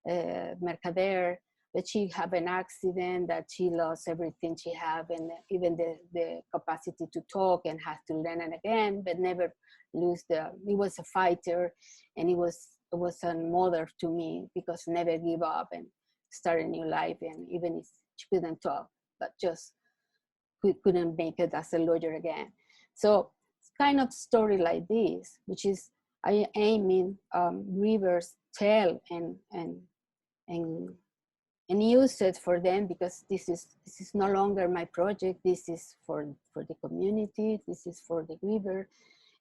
Mercader, but she had an accident that she lost everything she had, and even the capacity to talk, and has to learn it again, but never lose he was a fighter, and it was a mother to me, because never give up and start a new life, and even if she couldn't talk, but just couldn't make it as a lawyer again. So it's kind of story like this, which is I aiming Grievers tell and use it for them, because this is no longer my project. This is for the community. This is for the Griever,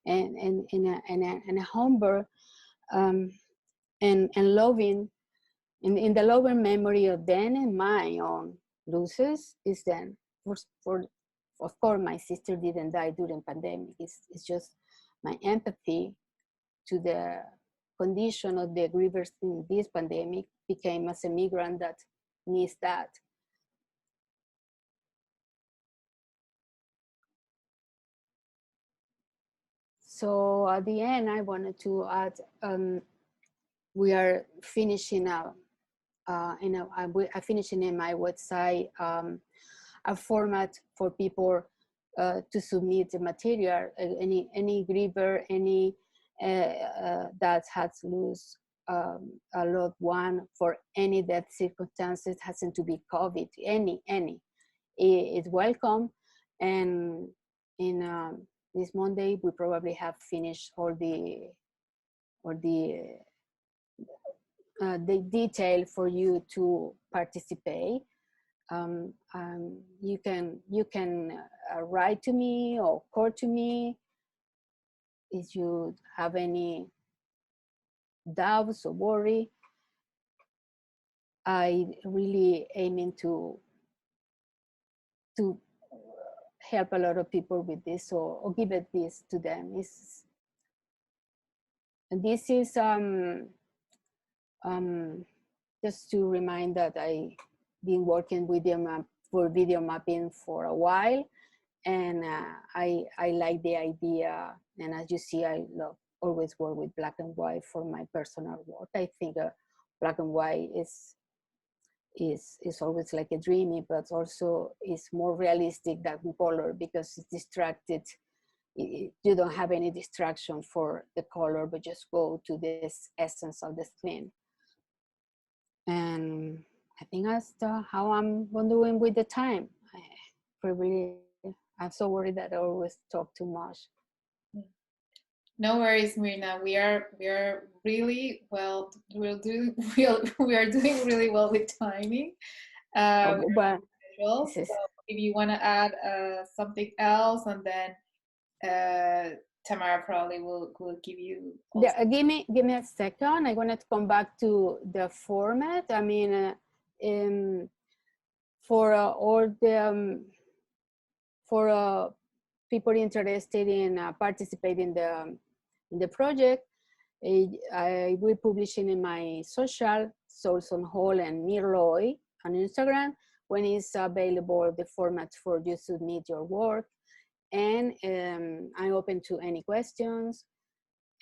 and in a humble and loving, in the lower memory of them and my own losses is then of course my sister didn't die during pandemic. It's just my empathy to the condition of the grievers in this pandemic became as a migrant that needs that. So at the end, I wanted to add, we are finishing finishing in my website a format for people to submit the material. Any griever, any that has lost a loved one for any death circumstances, hasn't to be COVID, any is welcome. And in this Monday, we probably have finished all the detail for you to participate. You can write to me or call to me if you have any doubts or worry. I really aiming to help a lot of people with this, or give it this to them. And this is just to remind that I've been working with video mapping for a while, and I like the idea. And as you see, I always work with black and white for my personal work. I think black and white is always like a dreamy, but also is more realistic than color, because it's distracted. You don't have any distraction for the color, but just go to this essence of the scene. And I think that's how I'm doing with the time. I'm so worried that I always talk too much. No worries, Mirna. We are really well. We are doing really well with timing. But So if you want to add something else, and then Tamara probably will give you. Yeah, give me a second. I wanted to come back to the format. I mean, for all the for people interested in participating in the project, I will publish in my social, Solson Hall and Mirloy on Instagram, when it's available, the format for you to submit your work. And I'm open to any questions,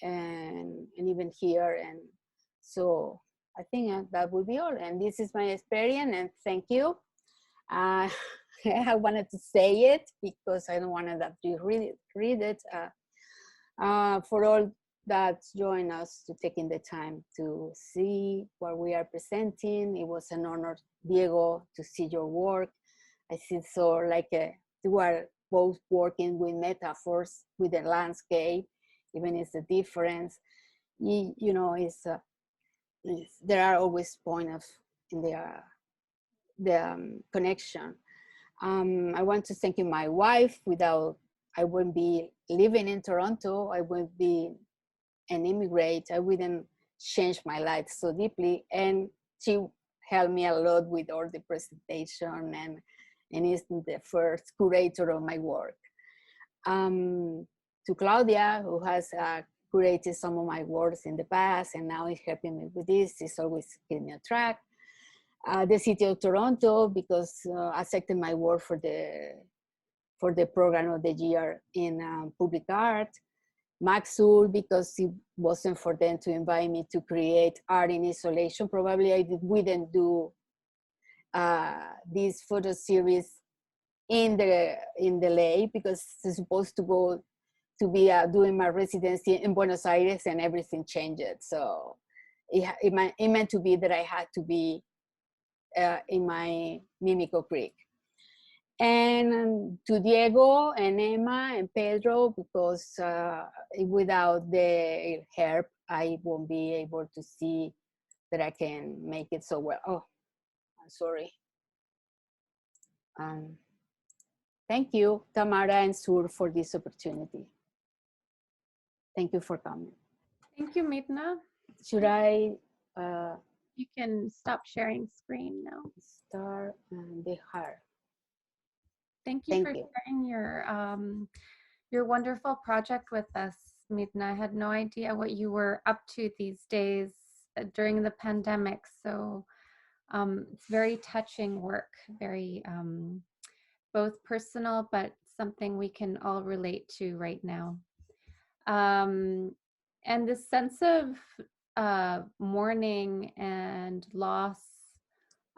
and even here. And so I think that will be all. And this is my experience, and thank you. I wanted to say it because I don't want that you read it. For all that join us to taking the time to see what we are presenting. It was an honor, Diego, to see your work. I see so like you are both working with metaphors, with the landscape, even it's a difference. You know, there are always points in the connection. I want to thank you, my wife. Without, I wouldn't be living in Toronto. I wouldn't be an immigrant. I wouldn't change my life so deeply. And she helped me a lot with all the presentation, and is the first curator of my work. To Claudia, who has curated some of my works in the past, and now is helping me with this. It's always giving me a track. The City of Toronto, because accepted my work for the program of the year in public art. Maxul, because it wasn't for them to invite me to create art in isolation. Probably I wouldn't do this photo series in the lake, because it's supposed to go to be doing my residency in Buenos Aires, and everything changed. So it meant to be that I had to be in my Mimico Creek. And to Diego and Emma and Pedro, because without their help, I won't be able to see that I can make it so well. Oh, I'm sorry. Thank you, Tamara and Sur, for this opportunity. Thank you for coming. Thank you, Mirna. Should I? You can stop sharing screen now. Start and dejar. Thank you for sharing your wonderful project with us, Mirna. I had no idea what you were up to these days during the pandemic. So it's very touching work, very both personal, but something we can all relate to right now. And this sense of mourning and loss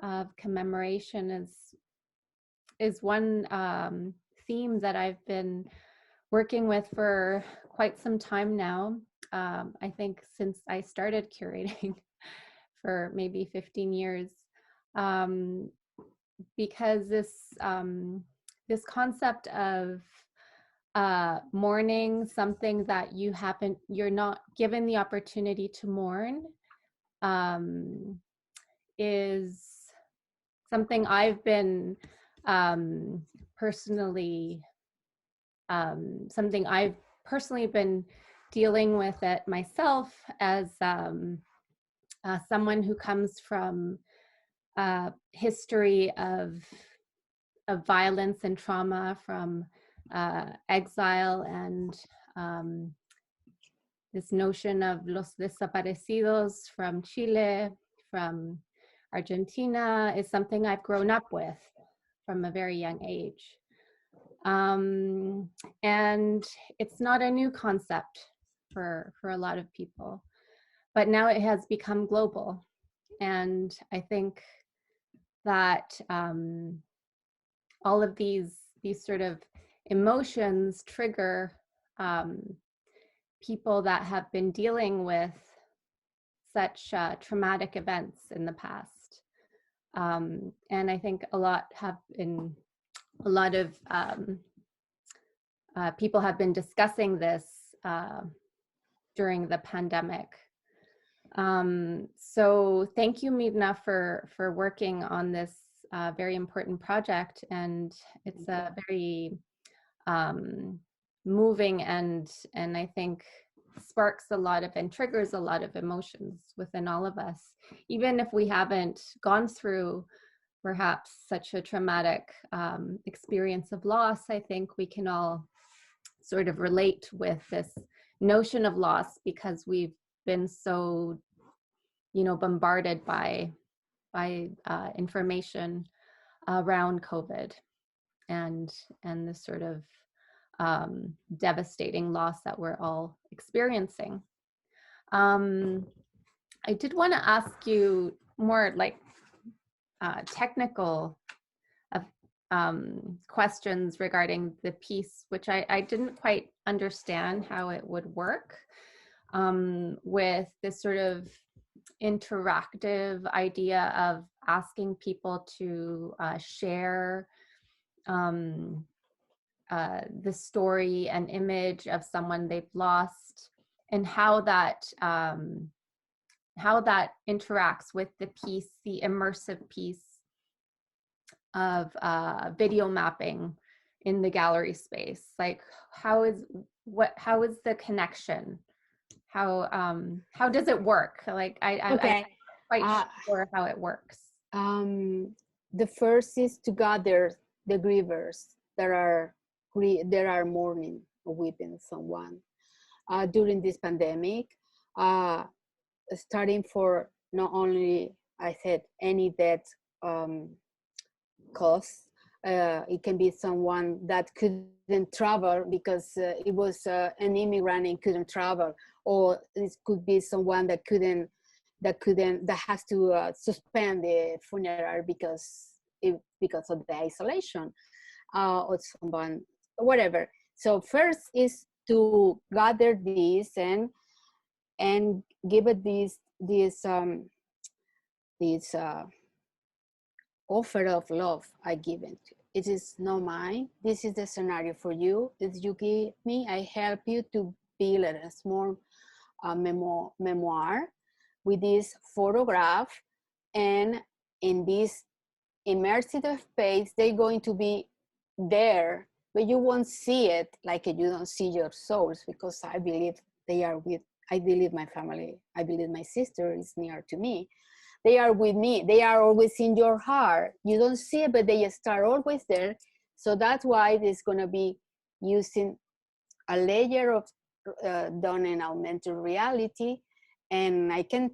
of commemoration is one theme that I've been working with for quite some time now. I think since I started curating for maybe 15 years, because this concept of mourning something that you're not given the opportunity to mourn, is something I've been personally been dealing with it myself as someone who comes from a history of violence and trauma, from exile, and this notion of los desaparecidos from Chile, from Argentina, is something I've grown up with from a very young age. And it's not a new concept for a lot of people, but now it has become global. And I think that all of these sort of emotions trigger people that have been dealing with such traumatic events in the past. And I think a lot of people have been discussing this during the pandemic. So thank you, Mirna, for working on this very important project. And it's a very moving and I think sparks a lot of and triggers a lot of emotions within all of us. Even if we haven't gone through perhaps such a traumatic experience of loss, I think we can all sort of relate with this notion of loss because we've been so, bombarded by information around COVID and this sort of devastating loss that we're all experiencing. I did want to ask you more like technical questions regarding the piece, which I didn't quite understand how it would work with this sort of interactive idea of asking people to share the story and image of someone they've lost, and how that interacts with the piece, the immersive piece of video mapping in the gallery space. Like, how is the connection? How does it work? Like, I'm not quite sure how it works. The first is to gather the grievers that are mourning or weeping someone during this pandemic, starting for not only, I said, any death cause. It can be someone that couldn't travel because it was an immigrant and couldn't travel, or it could be someone that has to suspend the funeral because of the isolation, or someone, whatever. So first is to gather this and give it this offer of love I give it. It is not mine. This is the scenario for you. If you give me, I help you to build a small memoir with this photograph, and in this immersive space, they're going to be there, but you won't see it like you don't see your souls, because I believe I believe my family, I believe my sister is near to me. They are with me. They are always in your heart. You don't see it, but they start always there. So that's why it's going to be using a layer of done in augmented reality. And I can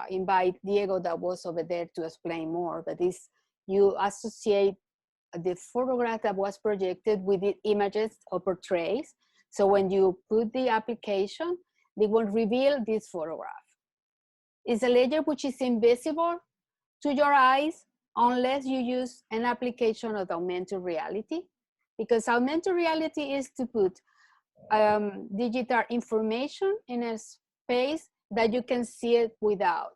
invite Diego that was over there to explain more, but you associate the photograph that was projected with the images or portraits. So when you put the application, they will reveal this photograph. It's a layer which is invisible to your eyes unless you use an application of augmented reality, because augmented reality is to put digital information in a space that you can see it without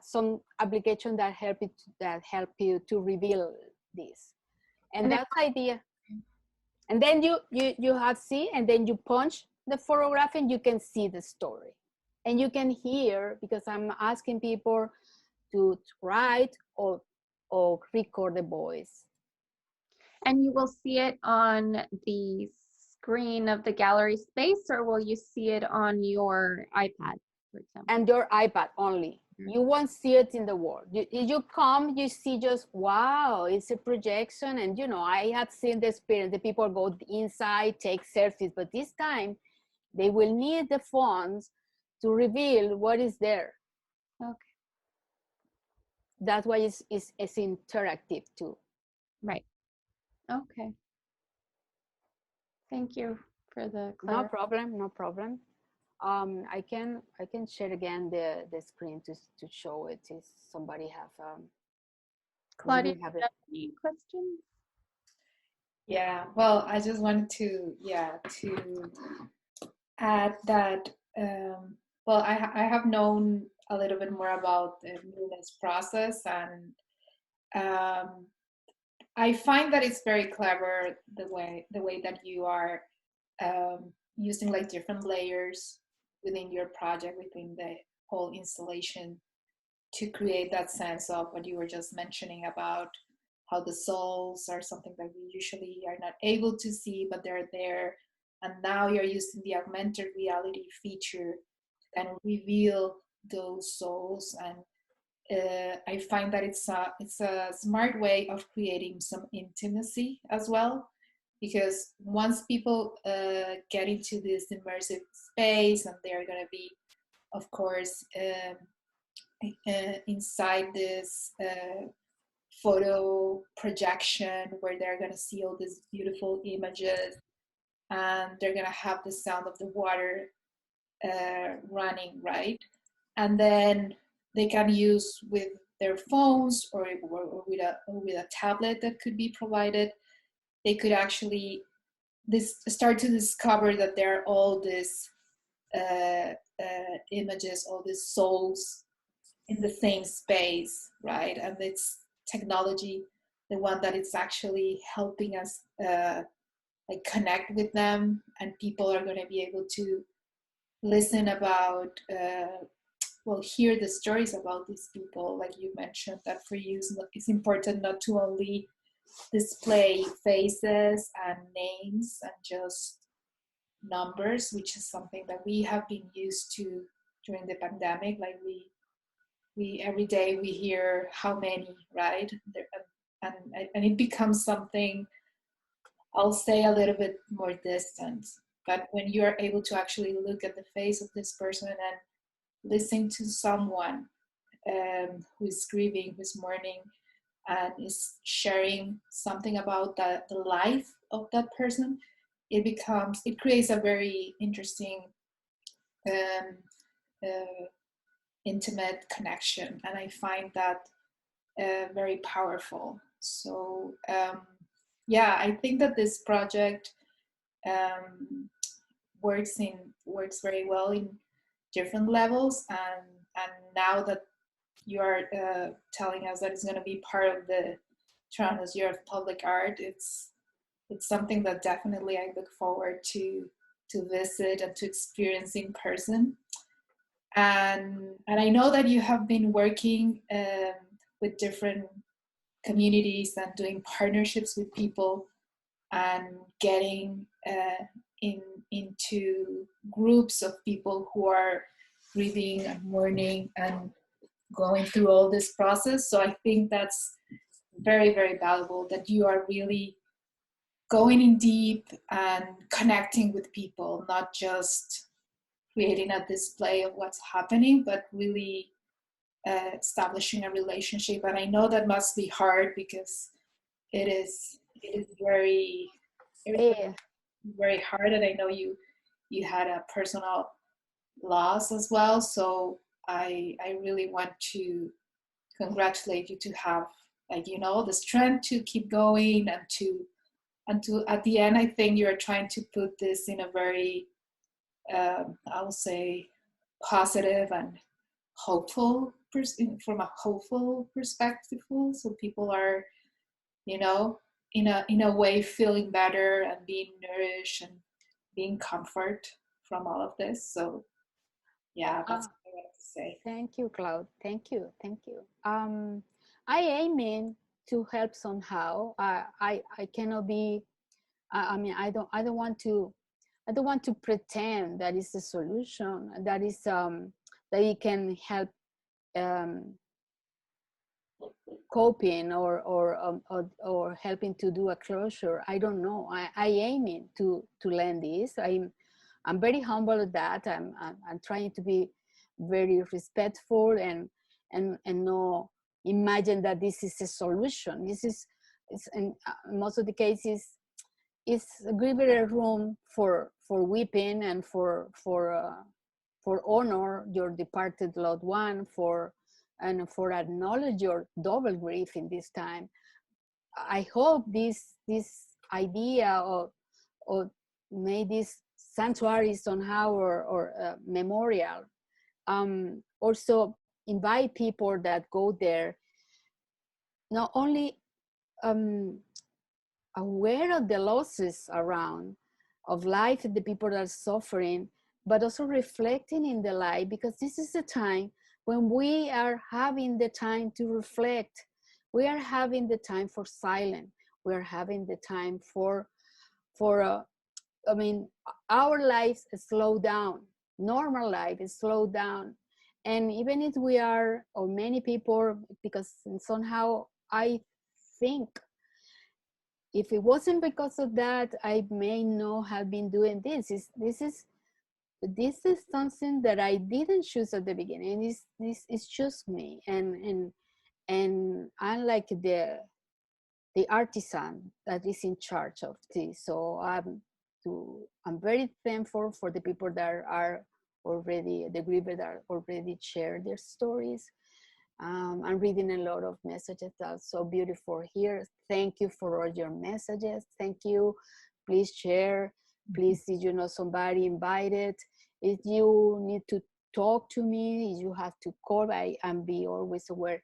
some application that help you to reveal this. And that's the idea. And then you have see, and then you punch the photograph and you can see the story. And you can hear, because I'm asking people to write or or record the voice. And you will see it on the screen of the gallery space, or will you see it on your iPad, for example? And your iPad only. You won't see it in the world. You come, you see just, wow, it's a projection. And, you know, I have seen the experience. The people go inside, take selfies, but this time they will need the phones to reveal what is there. Okay. That's why it's interactive too. Right. Okay. Thank you for the No problem, no problem. I can share again the screen to show it if somebody have Claudia, have do you have any questions? Yeah, well, I just wanted to, to add that, well, I have known a little bit more about the Nunes process, and I find that it's very clever the way that you are using like different layers within your project, within the whole installation, to create that sense of what you were just mentioning about how the souls are something that we usually are not able to see, but they're there. And now you're using the augmented reality feature to kind of reveal those souls. And I find that it's a smart way of creating some intimacy as well, because once people get into this immersive space, and they're going to be, of course, inside this photo projection where they're going to see all these beautiful images, and they're going to have the sound of the water running, right? And then they can use with their phones or with a tablet that could be provided. They could actually start to discover that there are all these images, all these souls in the same space, right? And it's technology, the one that it's actually helping us like connect with them, and people are going to be able to listen about, well, hear the stories about these people. Like you mentioned, that for you it's important not to only display faces and names and just numbers, which is something that we have been used to during the pandemic. Like we every day we hear how many, right? And it becomes something, I'll say, a little bit more distant. But when you are able to actually look at the face of this person and listen to someone who is grieving, who's mourning, and is sharing something about the life of that person, it creates a very interesting intimate connection, and I find that very powerful. So yeah, I think that this project works very well in different levels, and now that you are telling us that it's going to be part of the Toronto's Year of Public Art, it's something that definitely I look forward to visit and to experience in person. And I know that you have been working with different communities and doing partnerships with people and getting into groups of people who are grieving and mourning and going through all this process. So I think that's very, very valuable, that you are really going in deep and connecting with people, not just creating a display of what's happening, but really establishing a relationship. And I know that must be hard, because it is very very hard. And I know you had a personal loss as well, so I really want to congratulate you to have, like, you know, the strength to keep going, and to at the end, I think you're trying to put this in a very I would say positive and hopeful from a hopeful perspective, so people are, you know, in a way feeling better and being nourished and being comfort from all of this. So yeah, that's what I wanted to say. Thank you, Claude. Thank you. I aiming to help somehow. I cannot be. I mean, I don't want to. I don't want to pretend that it's a solution. That is that it can help coping or helping to do a closure. I don't know. I aiming to learn this. I'm very humble at that. I'm trying to be very respectful and no imagine that this is a solution. This is, in most of the cases, it's give it a room for weeping and for honor your departed loved one, for acknowledge your double grief in this time. I hope this idea of made this sanctuary somehow or memorial also invite people that go there not only aware of the losses around of life and the people that are suffering, but also reflecting in the life, because this is a time when we are having the time to reflect. We are having the time for silence. We are having the time for I mean, our lives slow down. Normal life is slowed down. And even if we are, or many people, because somehow I think if it wasn't because of that, I may not have been doing this. This is something that I didn't choose at the beginning. This is just me, and I'm like the artisan that is in charge of this. So I'm very thankful for the people that are already, the grievers that already shared their stories. I'm reading a lot of messages that's so beautiful here. Thank you for all your messages. Thank you. Please share. Please, if you know somebody, invite it. If you need to talk to me, if you have to call, I'm be always aware.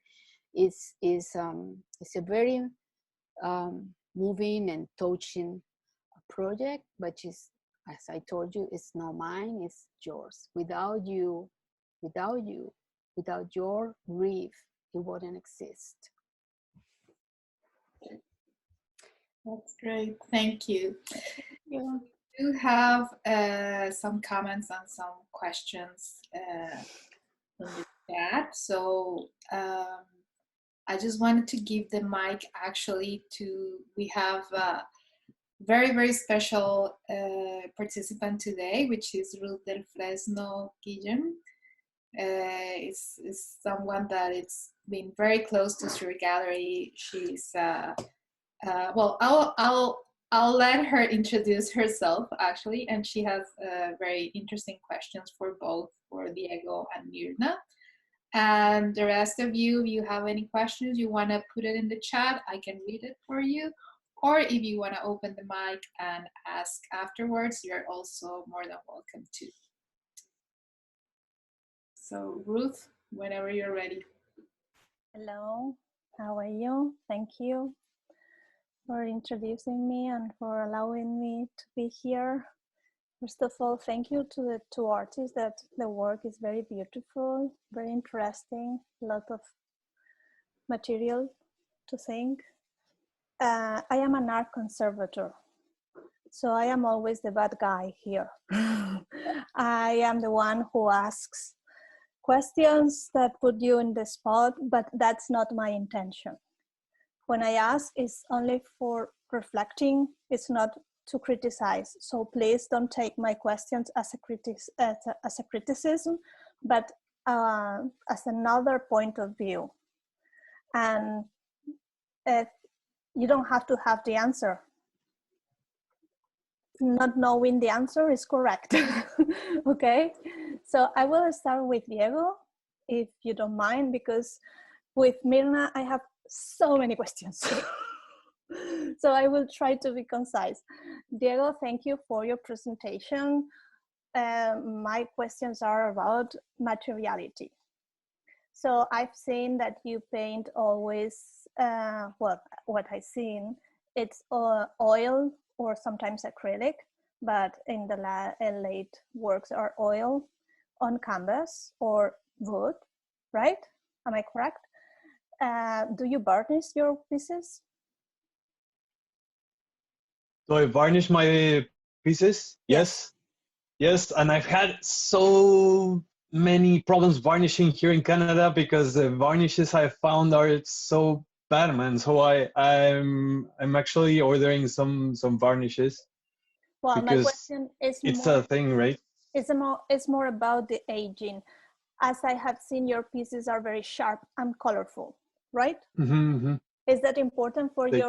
It's a very moving and touching project, but is, as I told you, it's not mine, it's yours. Without you, without your grief, it wouldn't exist. That's great. Thank you. Yeah. We do have some comments and some questions in the chat. So I just wanted to give the mic actually to, we have a very, very special participant today, which is Ruth del Fresno Guillem. Is someone that it's been very close to Sur Gallery. She's well, I'll let her introduce herself actually, and she has very interesting questions for both for Diego and Mirna. And the rest of you, if you have any questions, you want to put it in the chat, I can read it for you. Or if you want to open the mic and ask afterwards, you're also more than welcome to. So Ruth, whenever you're ready. Hello, how are you? Thank you for introducing me and for allowing me to be here. First of all, thank you to the two artists that the work is very beautiful, very interesting, a lot of material to think. I am an art conservator, so I am always the bad guy here. I am the one who asks questions that put you in the spot, but that's not my intention. When I ask, it's only for reflecting, it's not to criticize. So please don't take my questions as a criticism, but as another point of view. And you don't have to have the answer. Not knowing the answer is correct. Okay, so I will start with Diego, if you don't mind, because with Mirna I have so many questions. So I will try to be concise. Diego, thank you for your presentation. My questions are about materiality. So I've seen that you paint always, well, what I've seen, it's oil or sometimes acrylic, but in the late works are oil on canvas or wood, right? Am I correct? Do you varnish your pieces? Do I varnish my pieces? Yes. Yes, and I've had so many problems varnishing here in Canada because the varnishes I found are so bad, man. So I'm actually ordering some varnishes Well, my because question is it's more, a thing, right? it's more about the aging. As I have seen, your pieces are very sharp and colorful, right? Mm-hmm. Is that important for They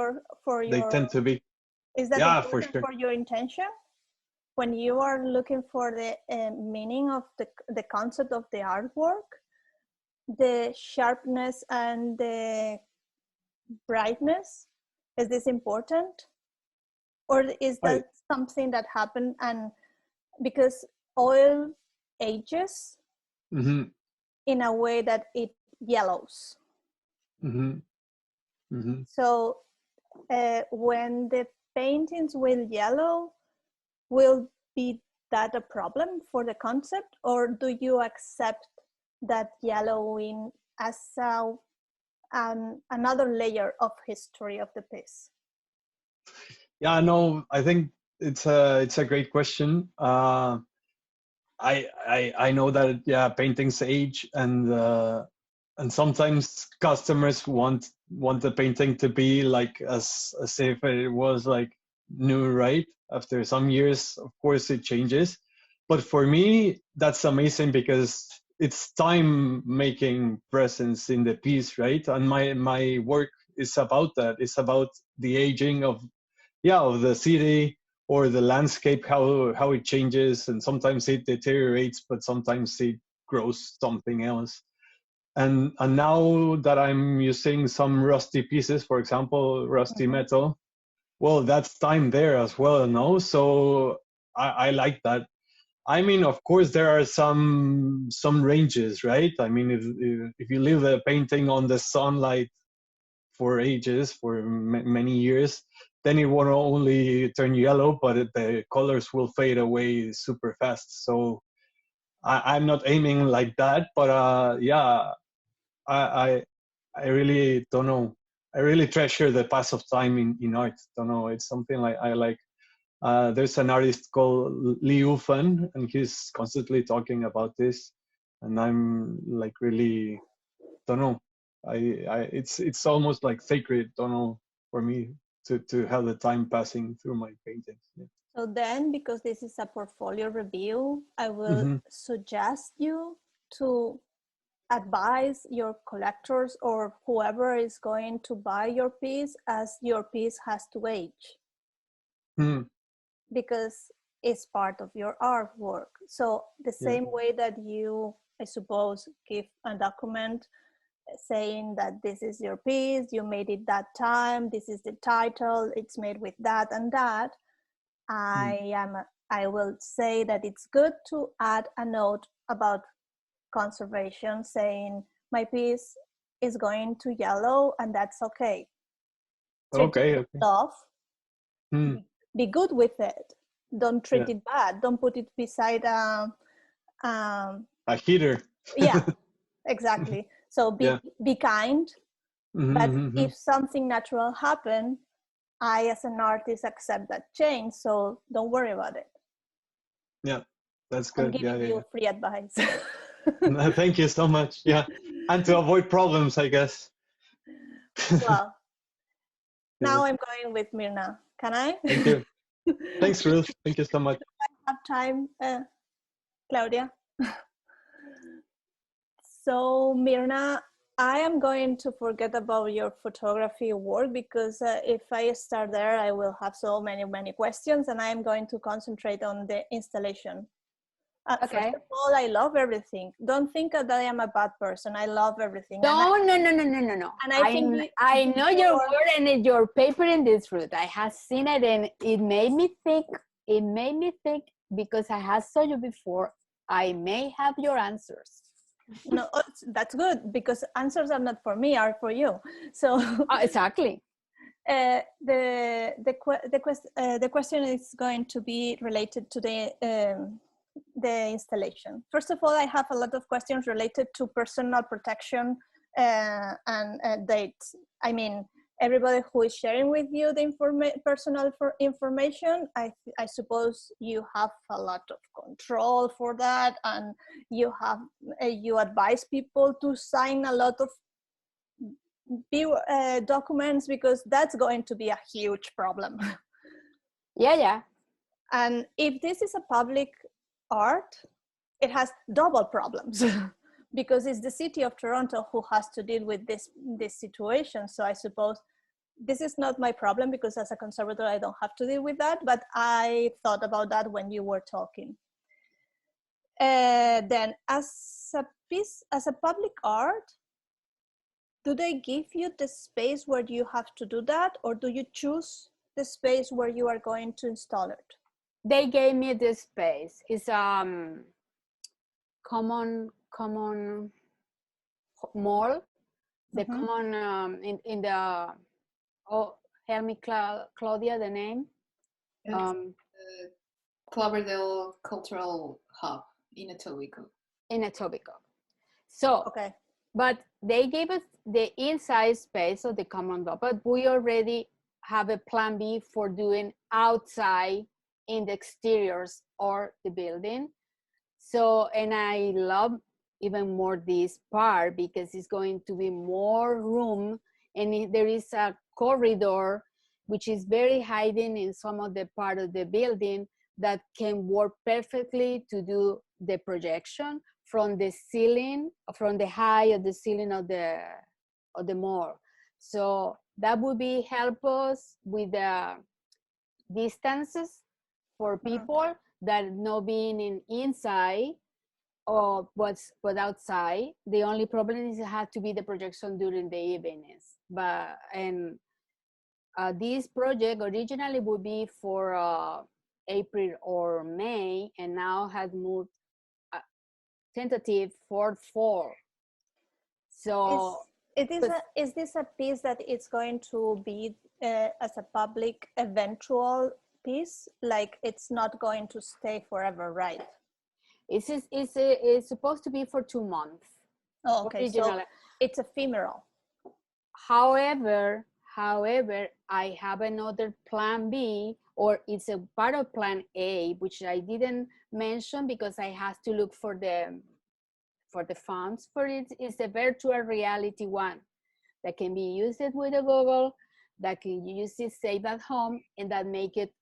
tend to be. is that Yeah, for important sure. for your intention? When you are looking for the meaning of the concept of the artwork, the sharpness and the brightness, is this important? Or is that something that happened and because oil ages Mm-hmm. in a way that it yellows? Mm-hmm. Mm-hmm. So when the paintings will yellow, will be that a problem for the concept, or do you accept that yellowing as another layer of history of the piece? Yeah, no, I think it's a great question. I know that paintings age and sometimes customers want the painting to be like as if it was like new, right? After some years, of course, it changes. But for me, that's amazing because it's time making presence in the piece, right? And my work is about that. It's about the aging of the city or the landscape, how it changes, and sometimes it deteriorates, but sometimes it grows something else. And now that I'm using some rusty pieces, for example, rusty metal, well, that's time there as well, no? So I like that. I mean, of course, there are some ranges, right? I mean, if you leave a painting on the sunlight for ages, for many years, then it won't only turn yellow, but the colors will fade away super fast. So I'm not aiming like that, but I really don't know. I really treasure the pass of time in art. Don't know. It's something like I like. There's an artist called Liu Fan, and he's constantly talking about this, and I'm like really don't know. It's almost like sacred. Don't know for me to have the time passing through my paintings. Yeah. So then, because this is a portfolio review, I will suggest you to advise your collectors or whoever is going to buy your piece as your piece has to age. Because it's part of your artwork. So the same way that you, I suppose, give a document saying that this is your piece, you made it that time, this is the title, it's made with that and that, I will say that it's good to add a note about conservation saying my piece is going to yellow and that's okay. Treat it with love. Be good with it. Don't treat it bad. Don't put it beside a heater. Yeah, exactly. So be kind. But if something natural happens, I as an artist accept that change. So don't worry about it. Yeah, that's good. I'm giving you free advice. Thank you so much. Yeah, and to avoid problems, I guess. Well, now I'm going with Mirna. Can I? Thank you. Thanks, Ruth. Thank you so much. I have time, Claudia. So Mirna, I am going to forget about your photography work because if I start there, I will have so many questions, and I am going to concentrate on the installation. Okay. First of all, I love everything. Don't think that I am a bad person. I love everything. No. And I know your word and your paper in this route. I have seen it and it made me think. It made me think because I have saw you before. I may have your answers. No, that's good because answers are not for me, are for you. So exactly. The question is going to be related to the installation. First of all, I have a lot of questions related to personal protection and dates. I mean, everybody who is sharing with you the personal information, I suppose you have a lot of control for that, and you have you advise people to sign a lot of documents, because that's going to be a huge problem. Yeah. And if this is a public art, it has double problems because it's the city of Toronto who has to deal with this situation. So I suppose this is not my problem, because as a conservator, I don't have to deal with that. But I thought about that when you were talking. Then as a public art, do they give you the space where you have to do that, or do you choose the space where you are going to install it? They gave me this space. It's common mall. The common in the help me, Claudia, the name. Cloverdale Cultural Hub in Etobicoke. In Etobicoke. So, okay. But they gave us the inside space of the common door, but we already have a plan B for doing outside in the exteriors or the building. So, and I love even more this part because it's going to be more room, and there is a corridor which is very hidden in some of the part of the building that can work perfectly to do the projection from the ceiling, from the height of the ceiling of the mall. So that would be help us with the distances for people that not being in inside or but outside. The only problem is it had to be the projection during the evenings. But this project originally would be for April or May, and now has moved tentative for fall. So is this a piece that it's going to be as a public eventual piece? Like it's not going to stay forever, right? It's supposed to be for 2 months. Oh, okay. So it's ephemeral. However, I have another plan B, or it's a part of plan A, which I didn't mention because I have to look for the funds for it. It's a virtual reality one that can be used with the Google, that can use it safe at home, and that make it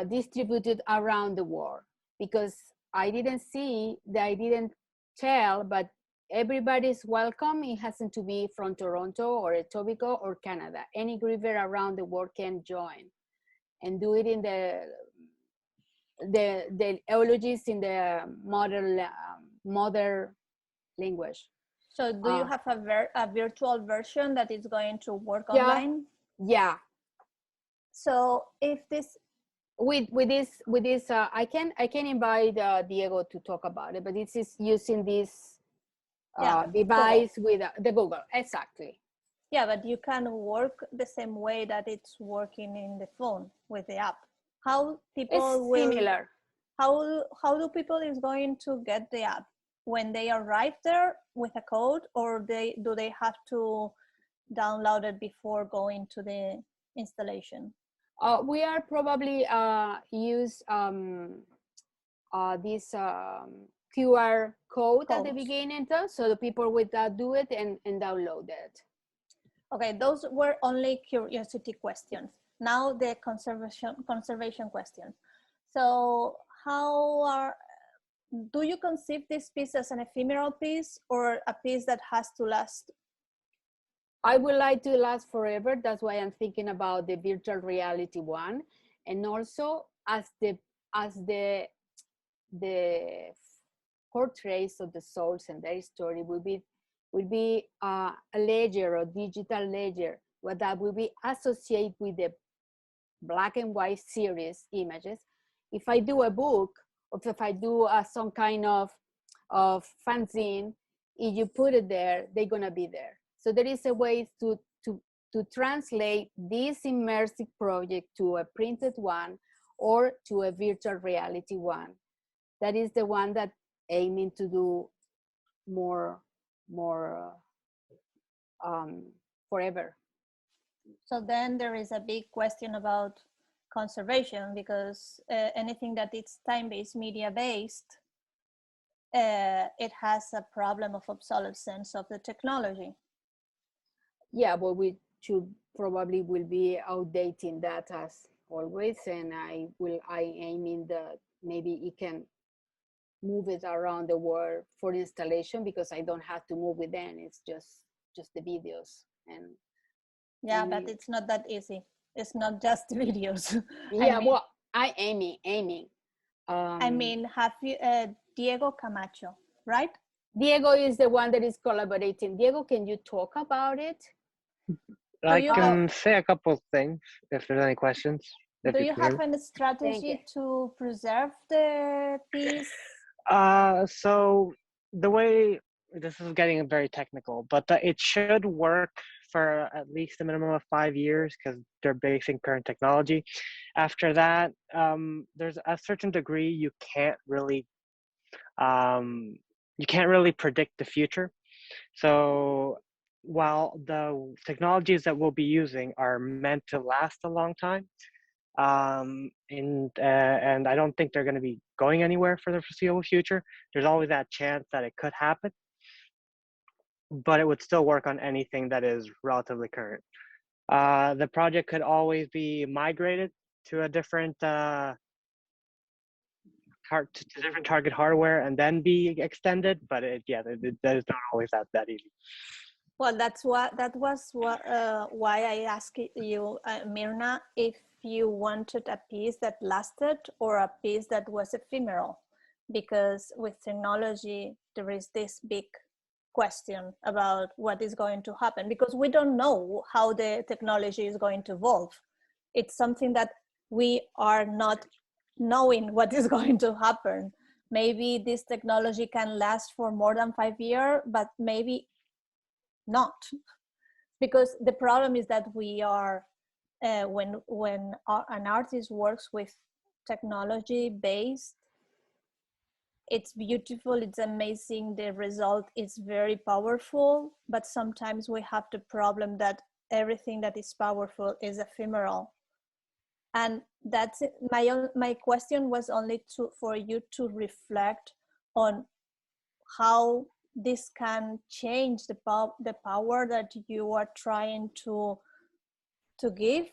distributed around the world. Because I didn't tell, but everybody's welcome. It hasn't to be from Toronto or Etobicoke or Canada. Any griever around the world can join and do it in the eulogies in the modern language. So do you have a virtual version that is going to work online? Yeah. So if this with this I can invite Diego to talk about it, but this is using this device Google. With the Google, exactly. Yeah, but you can work the same way that it's working in the phone with the app. How people similar. How do people is going to get the app? When they arrive there with a code, or do they have to download it before going to the installation? We are probably use this QR code at the beginning, so the people with that do it and download it. Okay, those were only curiosity questions. Now the conservation questions. So do you conceive this piece as an ephemeral piece or a piece that has to last? I would like to last forever. That's why I'm thinking about the virtual reality one, and also as the portraits of the souls and their story will be a ledger or digital ledger, what that will be associated with the black and white series images. If I do a book, or if I do some kind of fanzine, if you put it there, they're gonna be there. So there is a way to translate this immersive project to a printed one or to a virtual reality one. That is the one that aiming to do more forever. So then there is a big question about conservation, because anything that is time-based, media-based, it has a problem of obsolescence of the technology. Yeah, but we should probably will be outdating that as always, and I aiming that maybe it can move it around the world for installation, because I don't have to move it then. It's just the videos. And yeah, but it's not that easy. It's not just videos. Yeah, well, I aiming. I mean, have you Diego Camacho, right? Diego is the one that is collaborating. Diego, can you talk about it? I can say a couple of things if there's any questions. Do you have any strategy to preserve the piece? So the way, this is getting very technical, but it should work for at least a minimum of 5 years because they're basing current technology. After that, there's a certain degree you can't really predict the future. So while the technologies that we'll be using are meant to last a long time, and I don't think they're going to be going anywhere for the foreseeable future, there's always that chance that it could happen, but it would still work on anything that is relatively current. The project could always be migrated to a different different target hardware and then be extended, but that is not always that easy. Well, that was why I asked you, Mirna, if you wanted a piece that lasted or a piece that was ephemeral, because with technology there is this big question about what is going to happen, because we don't know how the technology is going to evolve. It's something that we are not knowing what is going to happen. Maybe this technology can last for more than 5 years, but maybe not, because the problem is that we are when an artist works with technology based, it's beautiful, it's amazing, the result is very powerful, but sometimes we have the problem that everything that is powerful is ephemeral. And that's it. My question was only for you to reflect on how this can change the power that you are trying to give,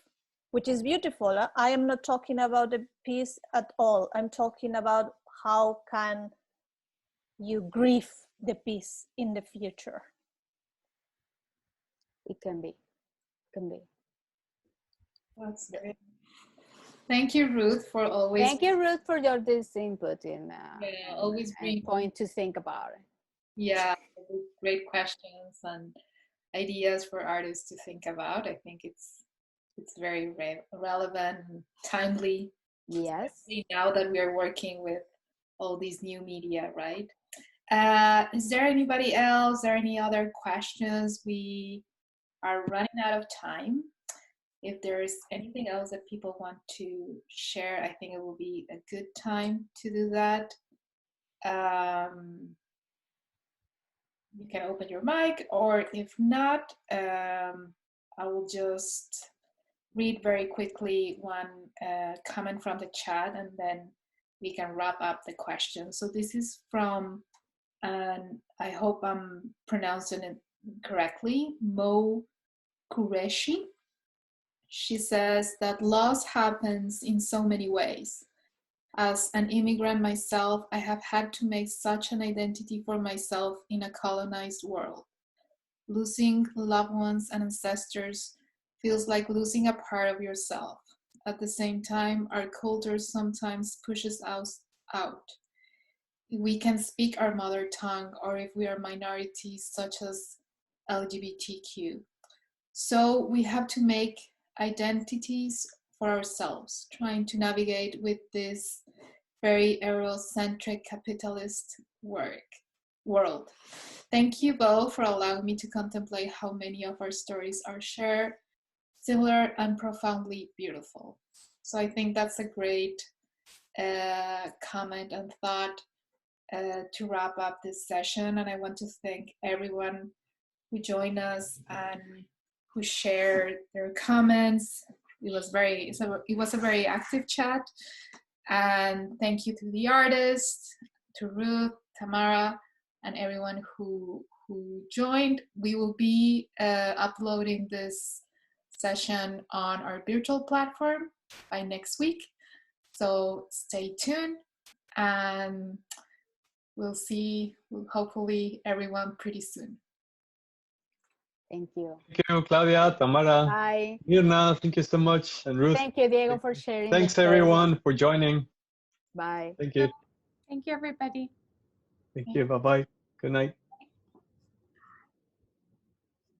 which is beautiful. I am not talking about the piece at all. I'm talking about how can you grieve the piece in the future. It can be. That's great. Thank you, Ruth, for always. Thank you, Ruth, for your this input and always bring point to think about it. Yeah, great questions and ideas for artists to think about. I think it's very relevant and timely. Yes. Especially now that we are working with all these new media, right? Is there anybody else? Are there any other questions? We are running out of time. If there's anything else that people want to share, I think it will be a good time to do that. You can open your mic, or if not, I will just read very quickly one comment from the chat, and then we can wrap up the question. So this is from, and I hope I'm pronouncing it correctly, Mo Qureshi. She says that loss happens in so many ways. As an immigrant myself, I have had to make such an identity for myself in a colonized world. Losing loved ones and ancestors feels like losing a part of yourself. At the same time, our culture sometimes pushes us out. We can speak our mother tongue, or if we are minorities such as LGBTQ. So we have to make identities for ourselves, trying to navigate with this very Eurocentric capitalist world. Thank you both for allowing me to contemplate how many of our stories are shared, similar and profoundly beautiful. So I think that's a great comment and thought to wrap up this session. And I want to thank everyone who joined us and who shared their comments. It was a very active chat. And thank you to the artists, to Ruth, Tamara, and everyone who joined. We will be uploading this session on our virtual platform by next week. So stay tuned, and we'll see hopefully everyone pretty soon. Thank you. Thank you, Claudia, Tamara, Bye. Mirna, thank you so much, and Ruth. Thank you, Diego, for sharing. Thanks the story. everyone for joining. Bye. Thank you. Thank you, everybody. Thank you. Bye-bye. Good night.